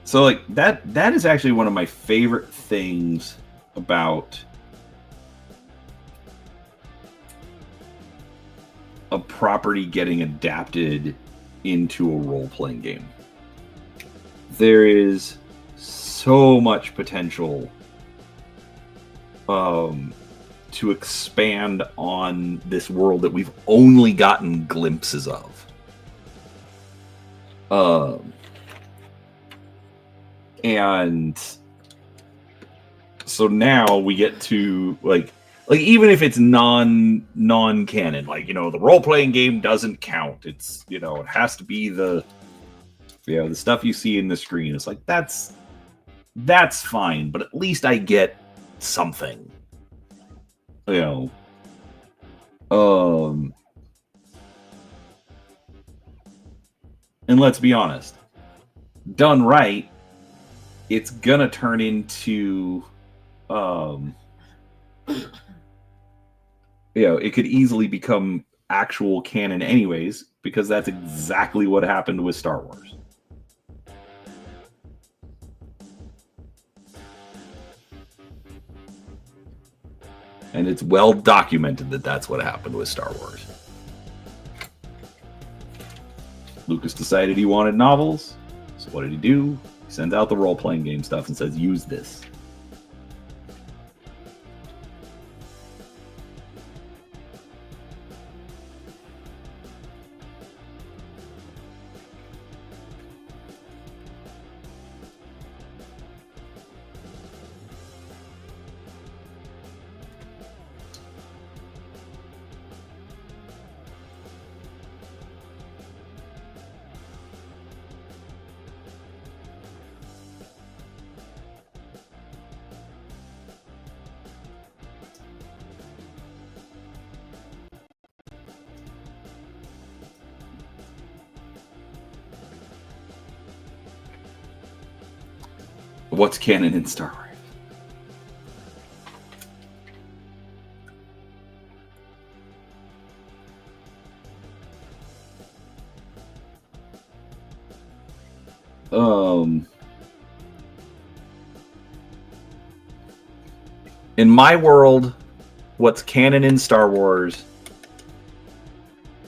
So like that is actually one of my favorite things about a property getting adapted into a role-playing game. There is so much potential to expand on this world that we've only gotten glimpses of. And so now we get to like even if it's non-canon, like, the role-playing game doesn't count. It's, it has to be the stuff you see in the screen. It's like that's fine, but at least I get something. And let's be honest, done right, it's gonna turn into it could easily become actual canon anyways, because that's exactly what happened with Star Wars. And it's well documented that that's what happened with Star Wars. Lucas decided he wanted novels, so what did he do? He sends out the role-playing game stuff and says, use this. What's canon in Star Wars? In my world, what's canon in Star Wars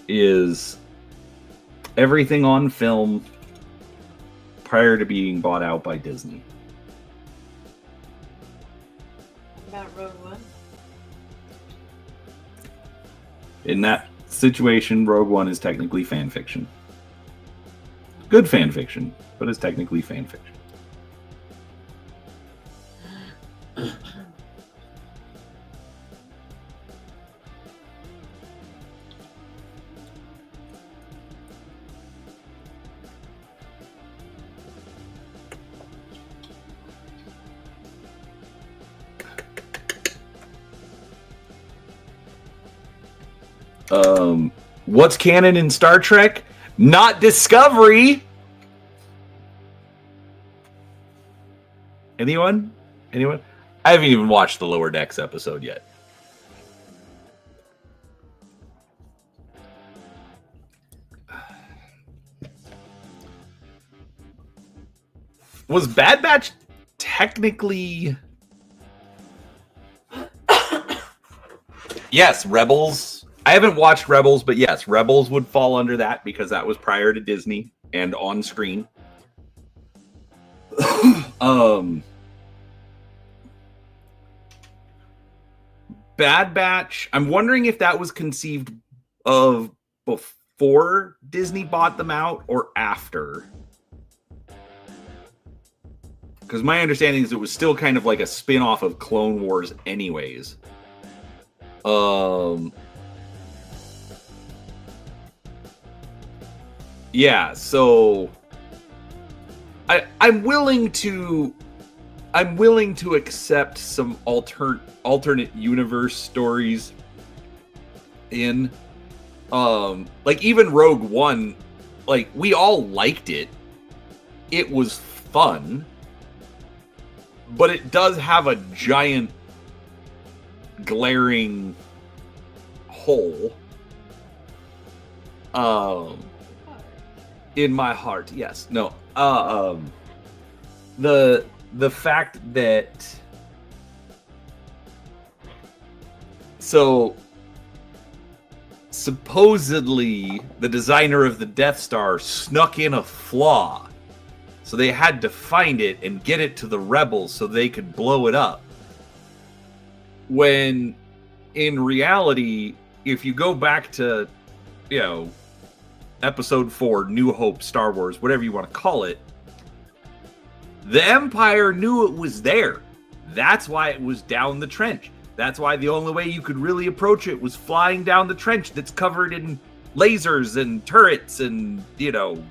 is everything on film prior to being bought out by Disney. About Rogue One? In that situation, Rogue One is technically fan fiction. Good fan fiction, but it's technically fan fiction. What's canon in Star Trek? Not Discovery. Anyone? I haven't even watched the Lower Decks episode yet. Was Bad Batch technically Yes, Rebels. I haven't watched Rebels, but yes, Rebels would fall under that because that was prior to Disney and on screen. Bad Batch. I'm wondering if that was conceived of before Disney bought them out or after. Because my understanding is it was still kind of like a spin-off of Clone Wars anyways. Yeah, so I'm willing to accept some alternate universe stories in like even Rogue One, like we all liked it. It was fun, but it does have a giant glaring hole in my heart. Yes. No. The fact that so supposedly the designer of the Death Star snuck in a flaw, so they had to find it and get it to the rebels so they could blow it up, when in reality, if you go back to, you know, episode 4, New Hope, Star Wars, whatever you want to call it, the Empire knew it was there. That's why it was down the trench. That's why the only way you could really approach it was flying down the trench that's covered in lasers and turrets and, you know,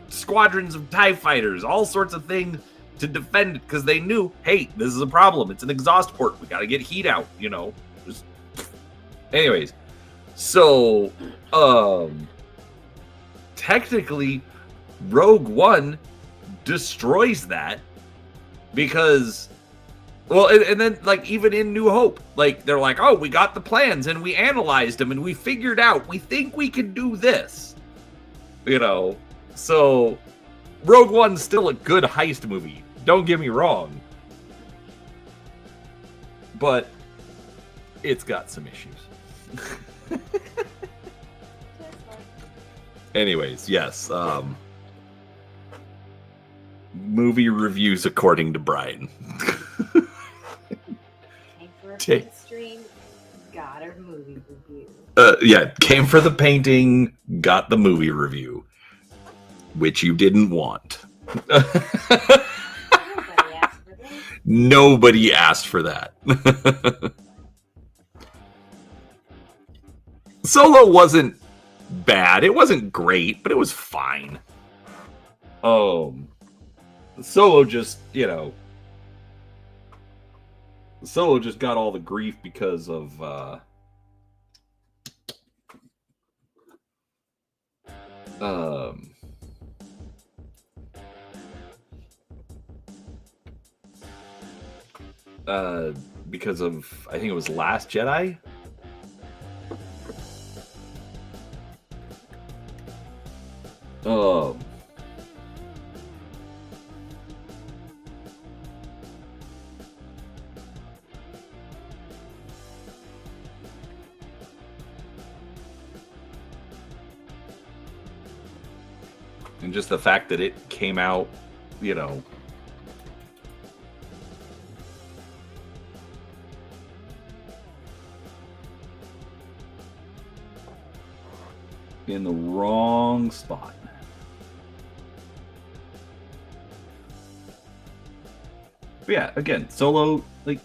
squadrons of TIE fighters, all sorts of things to defend it, because they knew, hey, this is a problem. It's an exhaust port. We got to get heat out, you know. Just... Anyways, so technically Rogue One destroys that, because, well, and then like even in New Hope, like they're like, oh, we got the plans and we analyzed them and we figured out, we think we can do this, you know. So Rogue One's still a good heist movie, don't get me wrong, but it's got some issues. Anyways, yes, movie reviews according to Brian. Came for a paint stream, got a movie review. Yeah, came for the painting, got the movie review, which you didn't want. Nobody asked for that. Solo wasn't bad. It wasn't great, but it was fine. Solo just, you know, Solo just got all the grief because of because of, I think it was Last Jedi. And just the fact that it came out, you know, in the wrong spot. But yeah, again, Solo, like,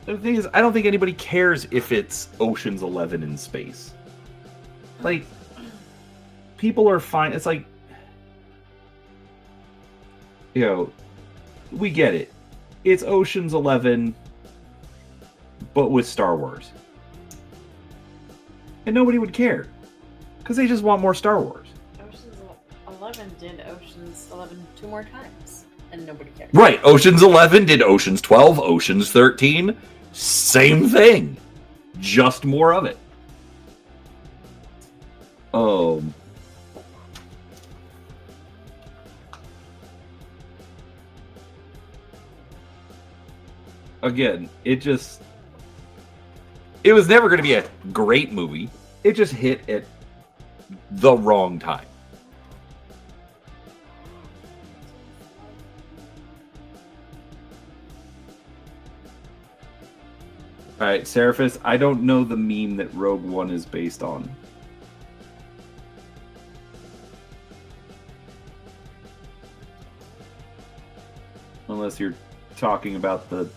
the thing is, I don't think anybody cares if it's Ocean's 11 in space. Like, people are fine. It's like, you know, we get it. It's Ocean's 11, but with Star Wars. And nobody would care, because they just want more Star Wars. Ocean's 11 did Ocean's 11 2 more times, and nobody cared. Right, Ocean's 11 did Ocean's 12, Ocean's 13, same thing, just more of it. again, it was never going to be a great movie. It just hit at the wrong time. All right, Seraphis, I don't know the meme that Rogue One is based on. Unless you're talking about the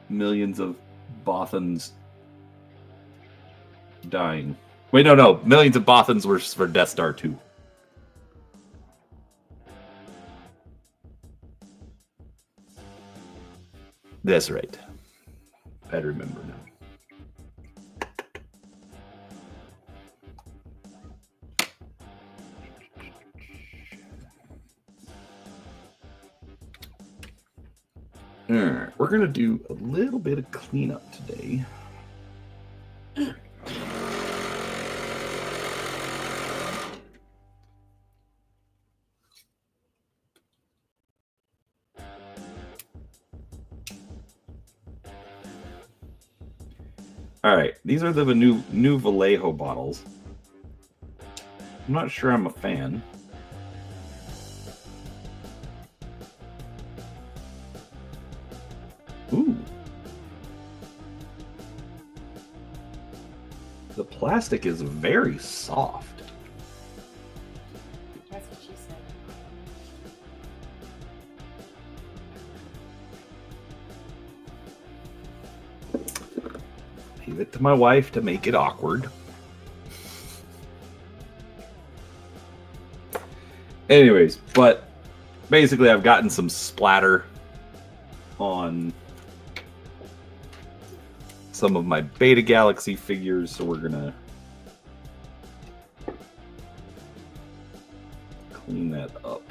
millions of Bothans dying. Wait, no. Millions of Bothans were for Death Star 2. That's right. I remember now. Alright, we're going to do a little bit of cleanup today. Alright, these are the new Vallejo bottles. I'm not sure I'm a fan. Ooh. The plastic is very soft. That's what she said. Leave it to my wife to make it awkward. Anyways, but basically I've gotten some splatter on some of my Beta Galaxy figures, so we're gonna clean that up.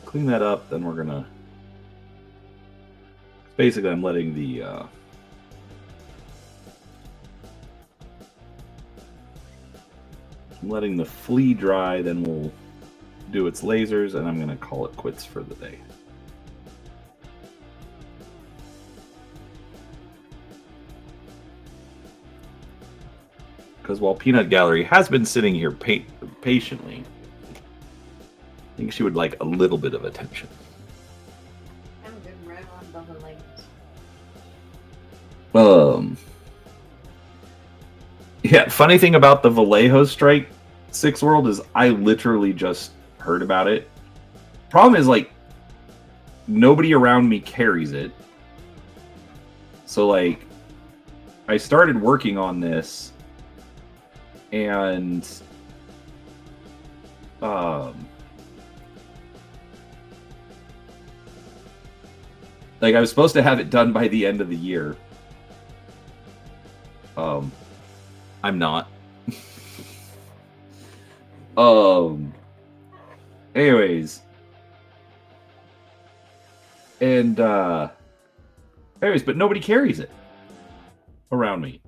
Clean that up, then we're gonna basically I'm letting the I'm letting the flea dry, then we'll do its lasers, and I'm going to call it quits for the day. Because while Peanut Gallery has been sitting here patiently, I think she would like a little bit of attention. I'm good and right on bumping legs. Yeah, funny thing about the Vallejo Strike 6 World is I literally just heard about it. Problem is, like, nobody around me carries it. So, like, I started working on this, and like, I was supposed to have it done by the end of the year. I'm not. Anyways. And, anyways, but nobody carries it around me.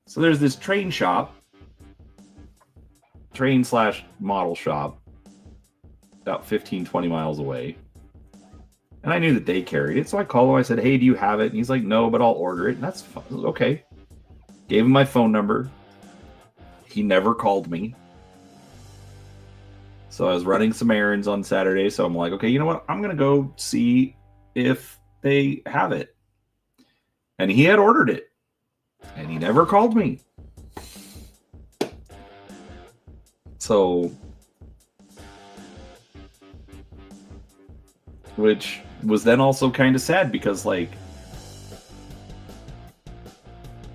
So there's this train shop, train/model shop, about 15-20 miles away. And I knew that they carried it, so I called him. I said, hey, do you have it? And he's like, no, but I'll order it. And that's fine. Okay. Gave him my phone number. He never called me. So I was running some errands on Saturday, so I'm like, okay, you know what? I'm going to go see if they have it. And he had ordered it. And he never called me. So, which was then also kind of sad because, like,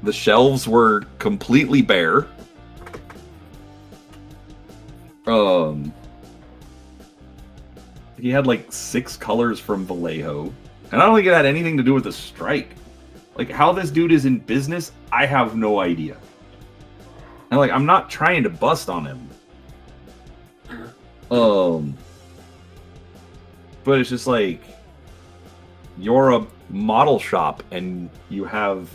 the shelves were completely bare. He had like 6 colors from Vallejo. And I don't think it had anything to do with the strike. Like, how this dude is in business, I have no idea. And, like, I'm not trying to bust on him. But it's just like, you're a model shop and you have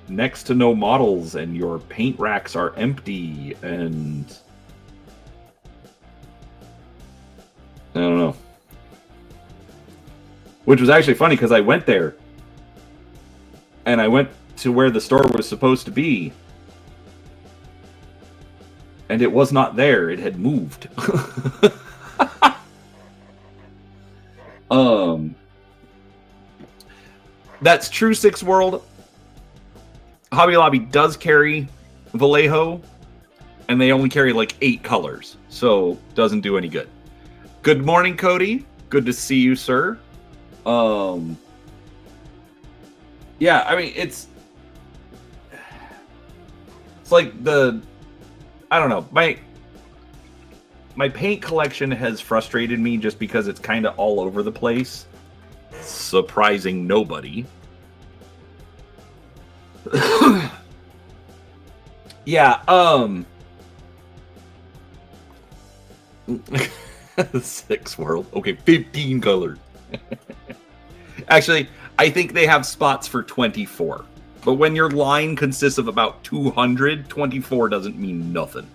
next to no models and your paint racks are empty and I don't know. Which was actually funny because I went there and I went to where the store was supposed to be and it was not there. It had moved. That's true, Six World. Hobby Lobby does carry Vallejo, and they only carry like 8 colors, so doesn't do any good. Good morning, Cody. Good to see you, sir. Yeah, I mean it's like I don't know, my paint collection has frustrated me just because it's kind of all over the place, surprising nobody. Yeah, Six World. Okay, 15 colors. Actually, I think they have spots for 24. But when your line consists of about 200, 24 doesn't mean nothing.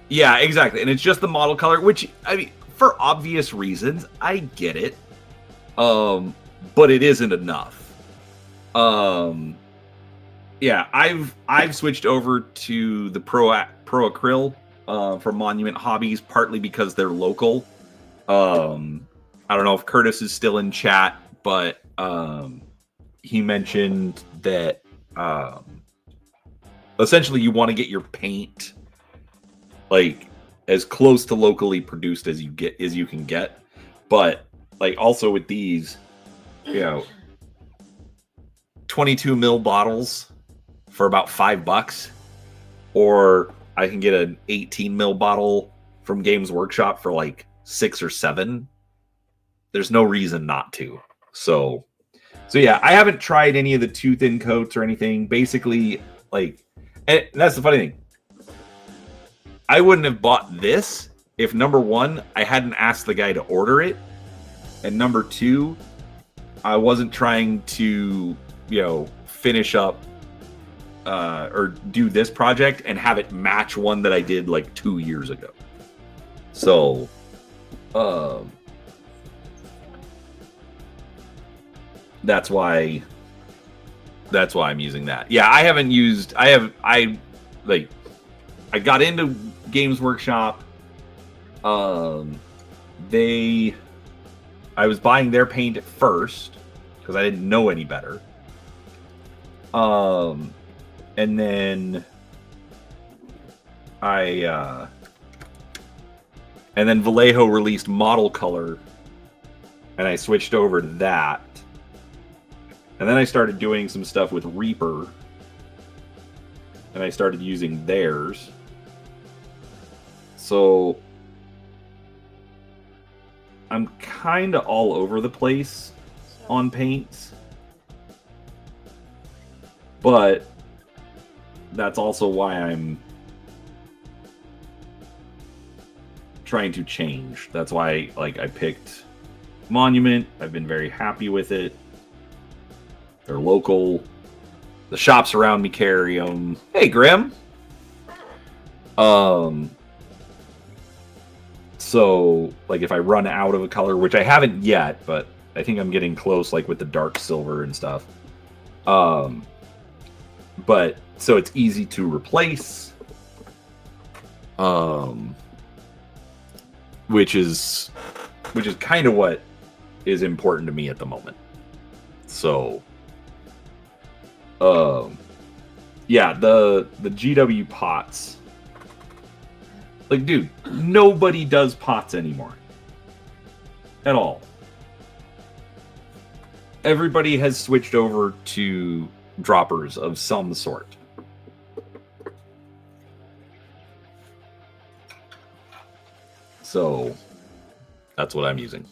Yeah, exactly. And it's just the model color, which, I mean, for obvious reasons, I get it. But it isn't enough. Yeah, I've switched over to the Pro Acryl for Monument Hobbies, partly because they're local. I don't know if Curtis is still in chat, but he mentioned that essentially you want to get your paint like as close to locally produced as you can get, but like also with these, 22 ml bottles for about $5, or I can get an 18 ml bottle from Games Workshop for like 6 or 7. There's no reason not to. So yeah, I haven't tried any of the too thin coats or anything. Basically, like, and that's the funny thing. I wouldn't have bought this if, number one, I hadn't asked the guy to order it, and number two, I wasn't trying to, finish up or do this project and have it match one that I did like 2 years ago. So, that's why I'm using that. Yeah, I haven't used. I got into Games Workshop. I was buying their paint at first because I didn't know any better. And then and then Vallejo released Model Color, and I switched over to that. And then I started doing some stuff with Reaper, and I started using theirs. So I'm kind of all over the place on paints. But that's also why I'm trying to change. That's why I picked Monument. I've been very happy with it. They're local. The shops around me carry them. Hey, Grim. So, if I run out of a color, which I haven't yet, but I think I'm getting close, with the dark silver and stuff. But, so it's easy to replace. Which is kind of what is important to me at the moment. So, yeah, the GW pots. Dude, nobody does pots anymore. At all. Everybody has switched over to droppers of some sort. So, that's what I'm using.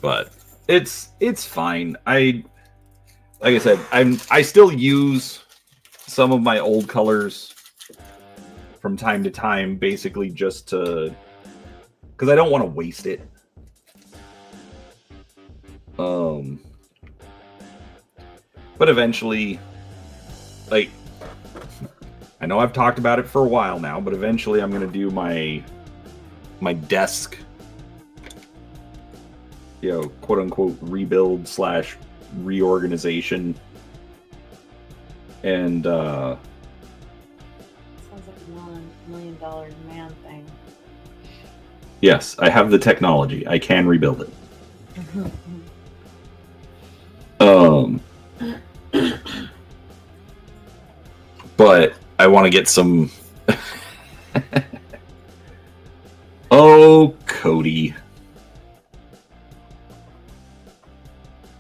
but it's fine. Like I said, I still use some of my old colors from time to time, basically just to, because I don't want to waste it. But eventually, like, I know I've talked about it for a while now, but eventually I'm gonna do my desk, quote unquote rebuild / reorganization, and Sounds like a $1 million man thing. yes, I have the technology. I can rebuild it. But I want to get some. Oh, Cody.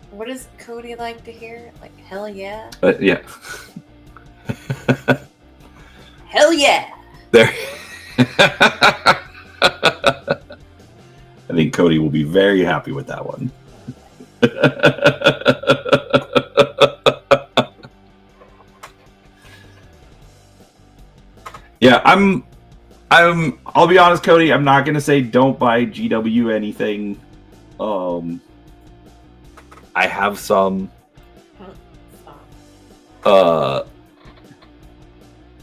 What does Cody like to hear? Like, hell yeah? Yeah. Hell yeah! There. I think Cody will be very happy with that one. Yeah, I'll be honest, Cody, I'm not gonna say don't buy GW anything. I have some.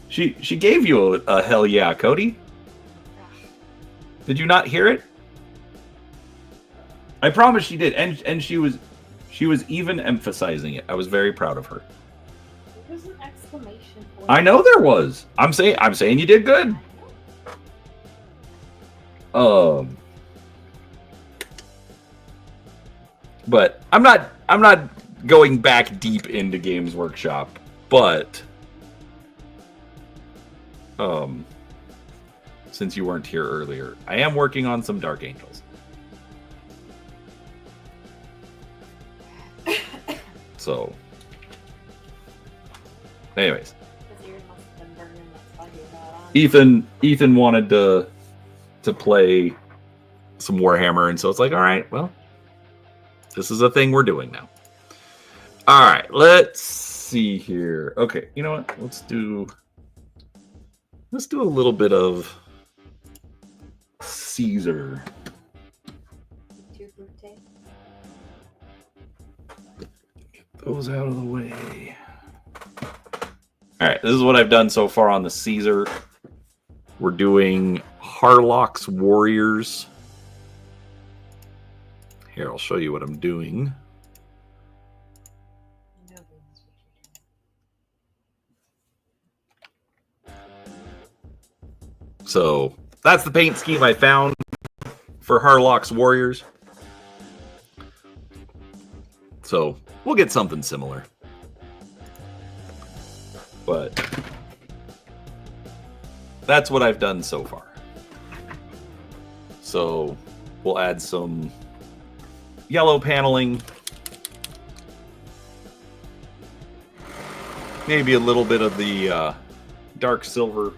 She gave you a hell yeah, Cody. Did you not hear it? I promise she did, and she was even emphasizing it. I was very proud of her. There was an exclamation point. I know there was. I'm saying you did good. But I'm not going back deep into Games Workshop, but since you weren't here earlier, I am working on some Dark Angels. So, anyways, Ethan wanted to play some Warhammer, and so it's like, all right, well, this is a thing we're doing now. All right, let's see here. Okay, you know what? Let's do a little bit of Caesar. Get those out of the way. All right, this is what I've done so far on the Caesar. We're doing Harlock's Warriors. Here, I'll show you what I'm doing. So that's the paint scheme I found for Harlock's Warriors. So we'll get something similar. But that's what I've done so far. So we'll add some yellow paneling. Maybe a little bit of the dark silver.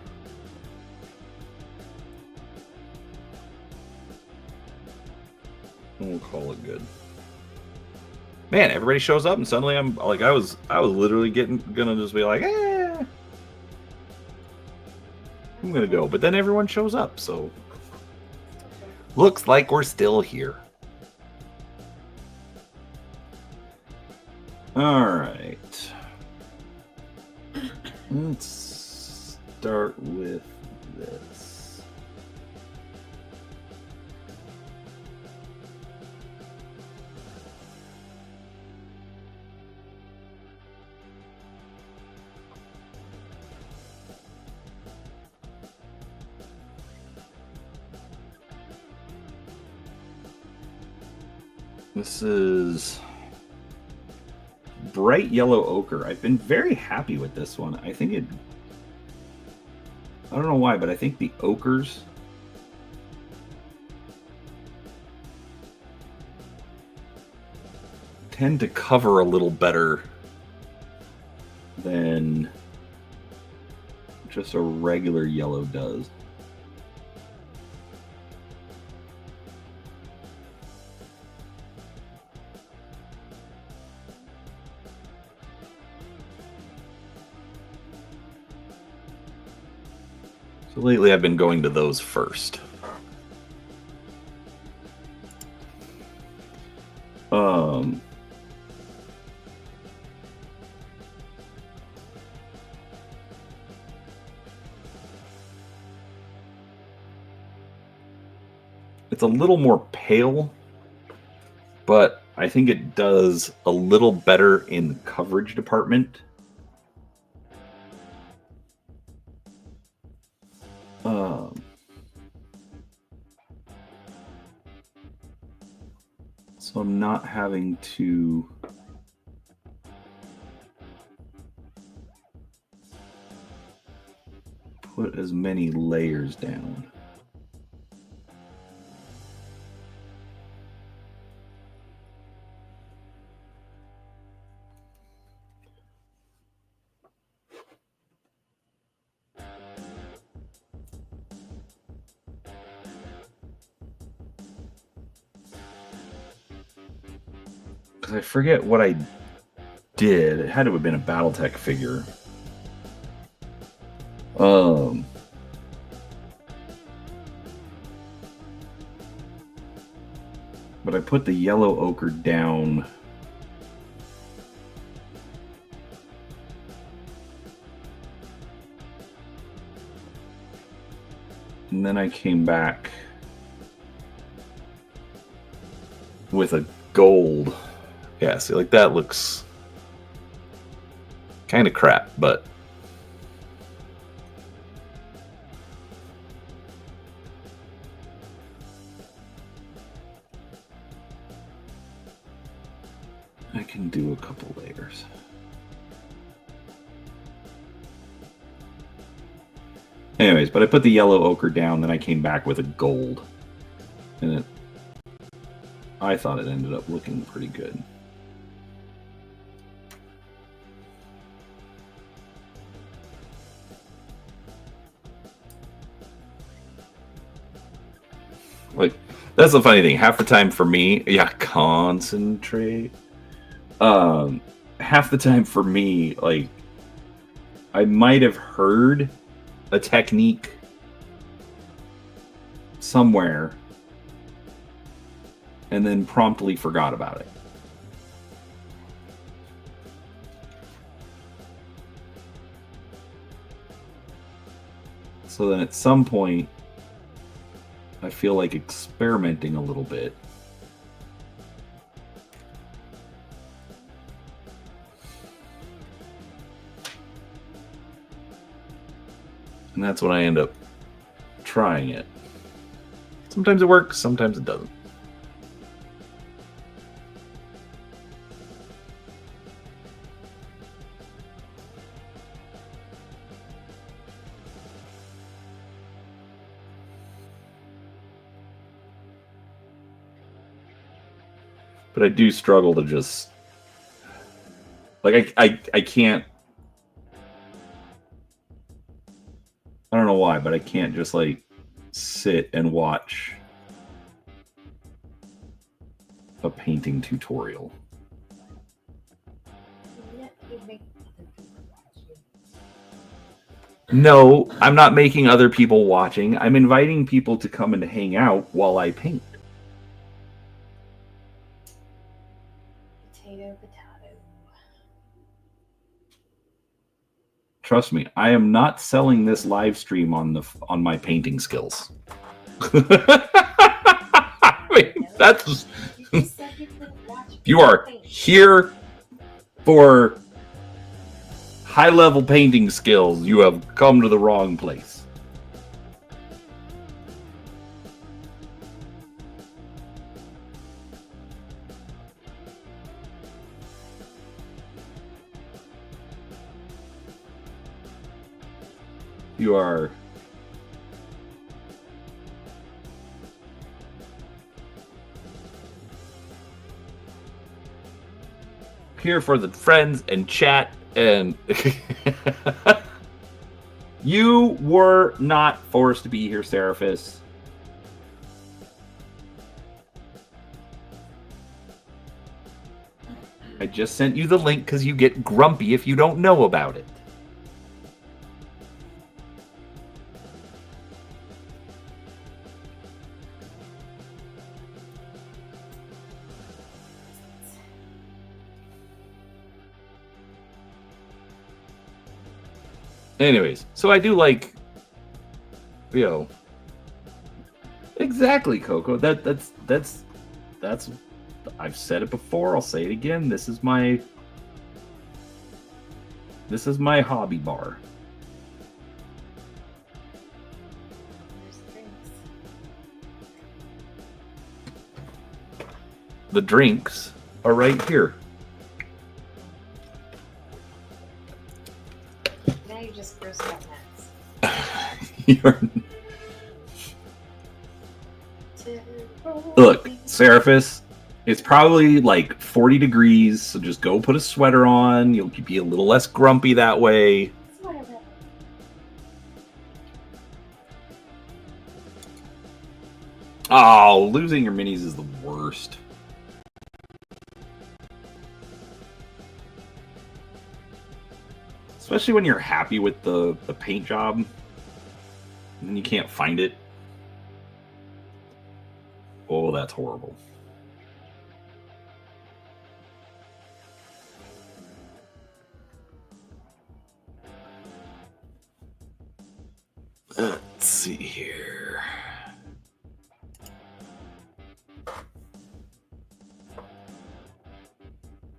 We'll call it good. Man, everybody shows up and suddenly I'm like, I was literally gonna just be like, I'm gonna go, but then everyone shows up, so looks like we're still here. All right, let's start with this. This is bright yellow ochre. I've been very happy with this one. I don't know why, but I think the ochres tend to cover a little better than just a regular yellow does. So lately I've been going to those first. It's a little more pale, but I think it does a little better in the coverage department. So I'm not having to put as many layers down. I forget what I did. It had to have been a Battletech figure. But I put the yellow ochre down. And then I came back with a gold. Yeah, see, like that looks kind of crap, but I can do a couple layers. Anyways, but I put the yellow ochre down, then I came back with a gold. And I thought it ended up looking pretty good. Like, that's the funny thing. Half the time for me, yeah, concentrate. Half the time for me, like, I might have heard a technique somewhere and then promptly forgot about it. So then at some point, I feel like experimenting a little bit. And that's when I end up trying it. Sometimes it works, sometimes it doesn't. But I do struggle to just, like, I can't, I don't know why, but I can't just, like, sit and watch a painting tutorial. No, I'm not making other people watching. I'm inviting people to come and hang out while I paint. Potato. Trust me, I am not selling this live stream on my painting skills. I mean, that's you are here for high-level painting skills. You have come to the wrong place. You are here for the friends and chat, and you were not forced to be here, Seraphis. I just sent you the link because you get grumpy if you don't know about it. Anyways, so I do like, you know, exactly, Coco. That's. I've said it before. I'll say it again. This is my hobby bar. There's the drinks. The drinks are right here. Now you just grossed out Max. Look, Seraphis, it's probably like 40 degrees, so just go put a sweater on. You'll be a little less grumpy that way. Oh, losing your minis is the worst. Especially when you're happy with the paint job, and then you can't find it. Oh, that's horrible. Let's see here.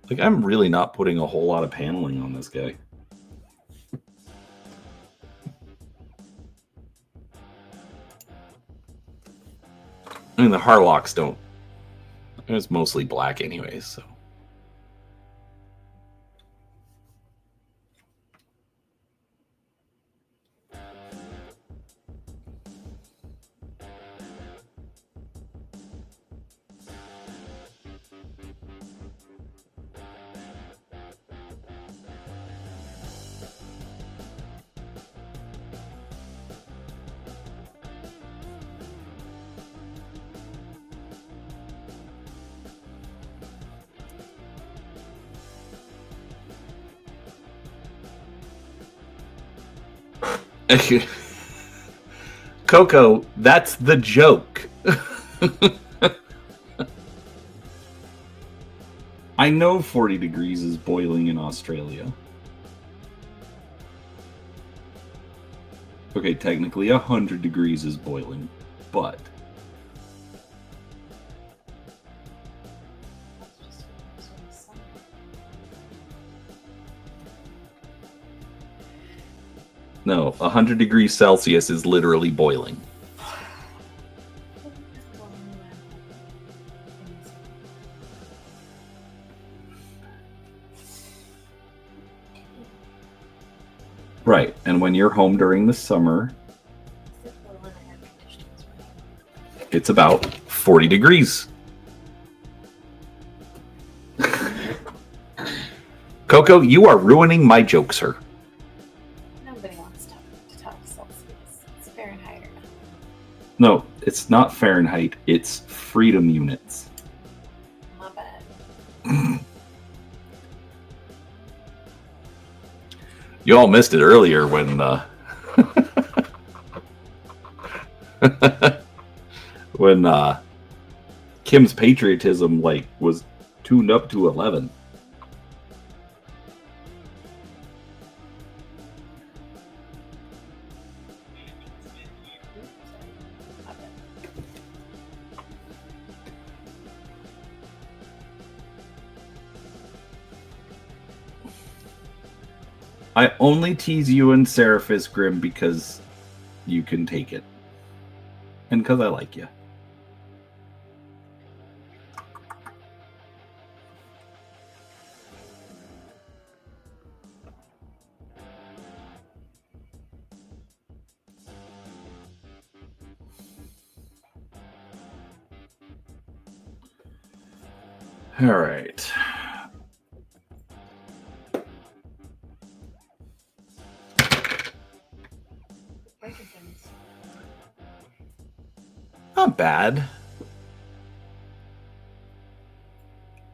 Like, I'm really not putting a whole lot of paneling on this guy. I mean, the Harlocks don't. It's mostly black anyways, so. Coco, that's the joke. I know 40 degrees is boiling in Australia. Okay, technically 100 degrees is boiling, but... No, 100 degrees Celsius is literally boiling. Right, and when you're home during the summer, it's about 40 degrees. Coco, you are ruining my joke, sir. Nobody wants to talk Celsius. It's Fahrenheit or not. No, it's not Fahrenheit. It's freedom units. My bad. You all missed it earlier when when Kim's patriotism was tuned up to 11. I only tease you and Seraphis Grim because you can take it. And because I like you. All right. Not bad.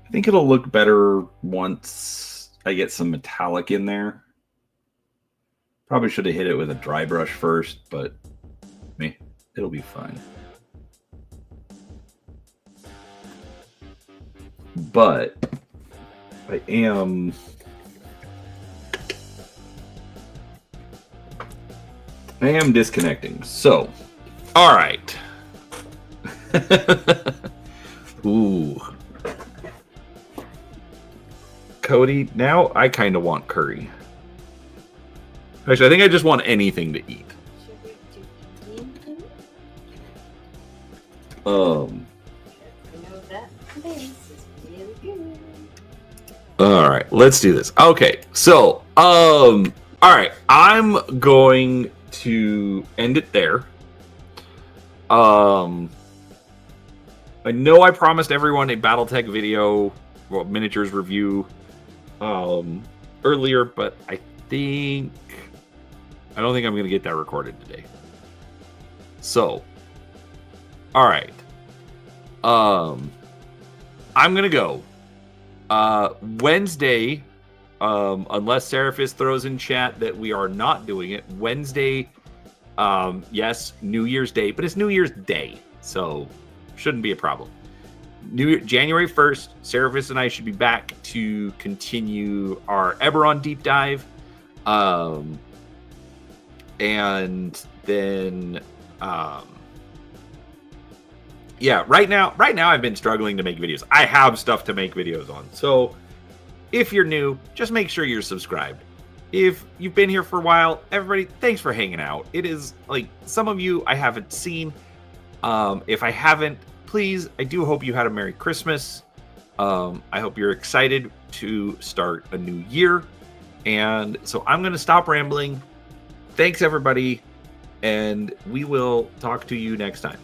I think it'll look better once I get some metallic in there. Probably should have hit it with a dry brush first, but it'll be fine. But I am I am disconnecting. So, all right. Ooh. Cody, now I kind of want curry. Actually, I think I just want anything to eat. Should we do Indian food? I know that place is really good. All right, let's do this. Okay, so, all right, I'm going to end it there. I know I promised everyone a Battletech video, well, miniatures review, earlier, but I don't think I'm going to get that recorded today. So, all right. I'm going to go. Wednesday, unless Seraphis throws in chat that we are not doing it, Wednesday, yes, New Year's Day, but it's New Year's Day, so shouldn't be a problem. January 1st, Seraphis and I should be back to continue our Eberron deep dive. And then, yeah, right now I've been struggling to make videos. I have stuff to make videos on. So if you're new, just make sure you're subscribed. If you've been here for a while, everybody, thanks for hanging out. It is like some of you I haven't seen. If I haven't, please, I do hope you had a Merry Christmas. I hope you're excited to start a new year. And so I'm going to stop rambling. Thanks, everybody. And we will talk to you next time.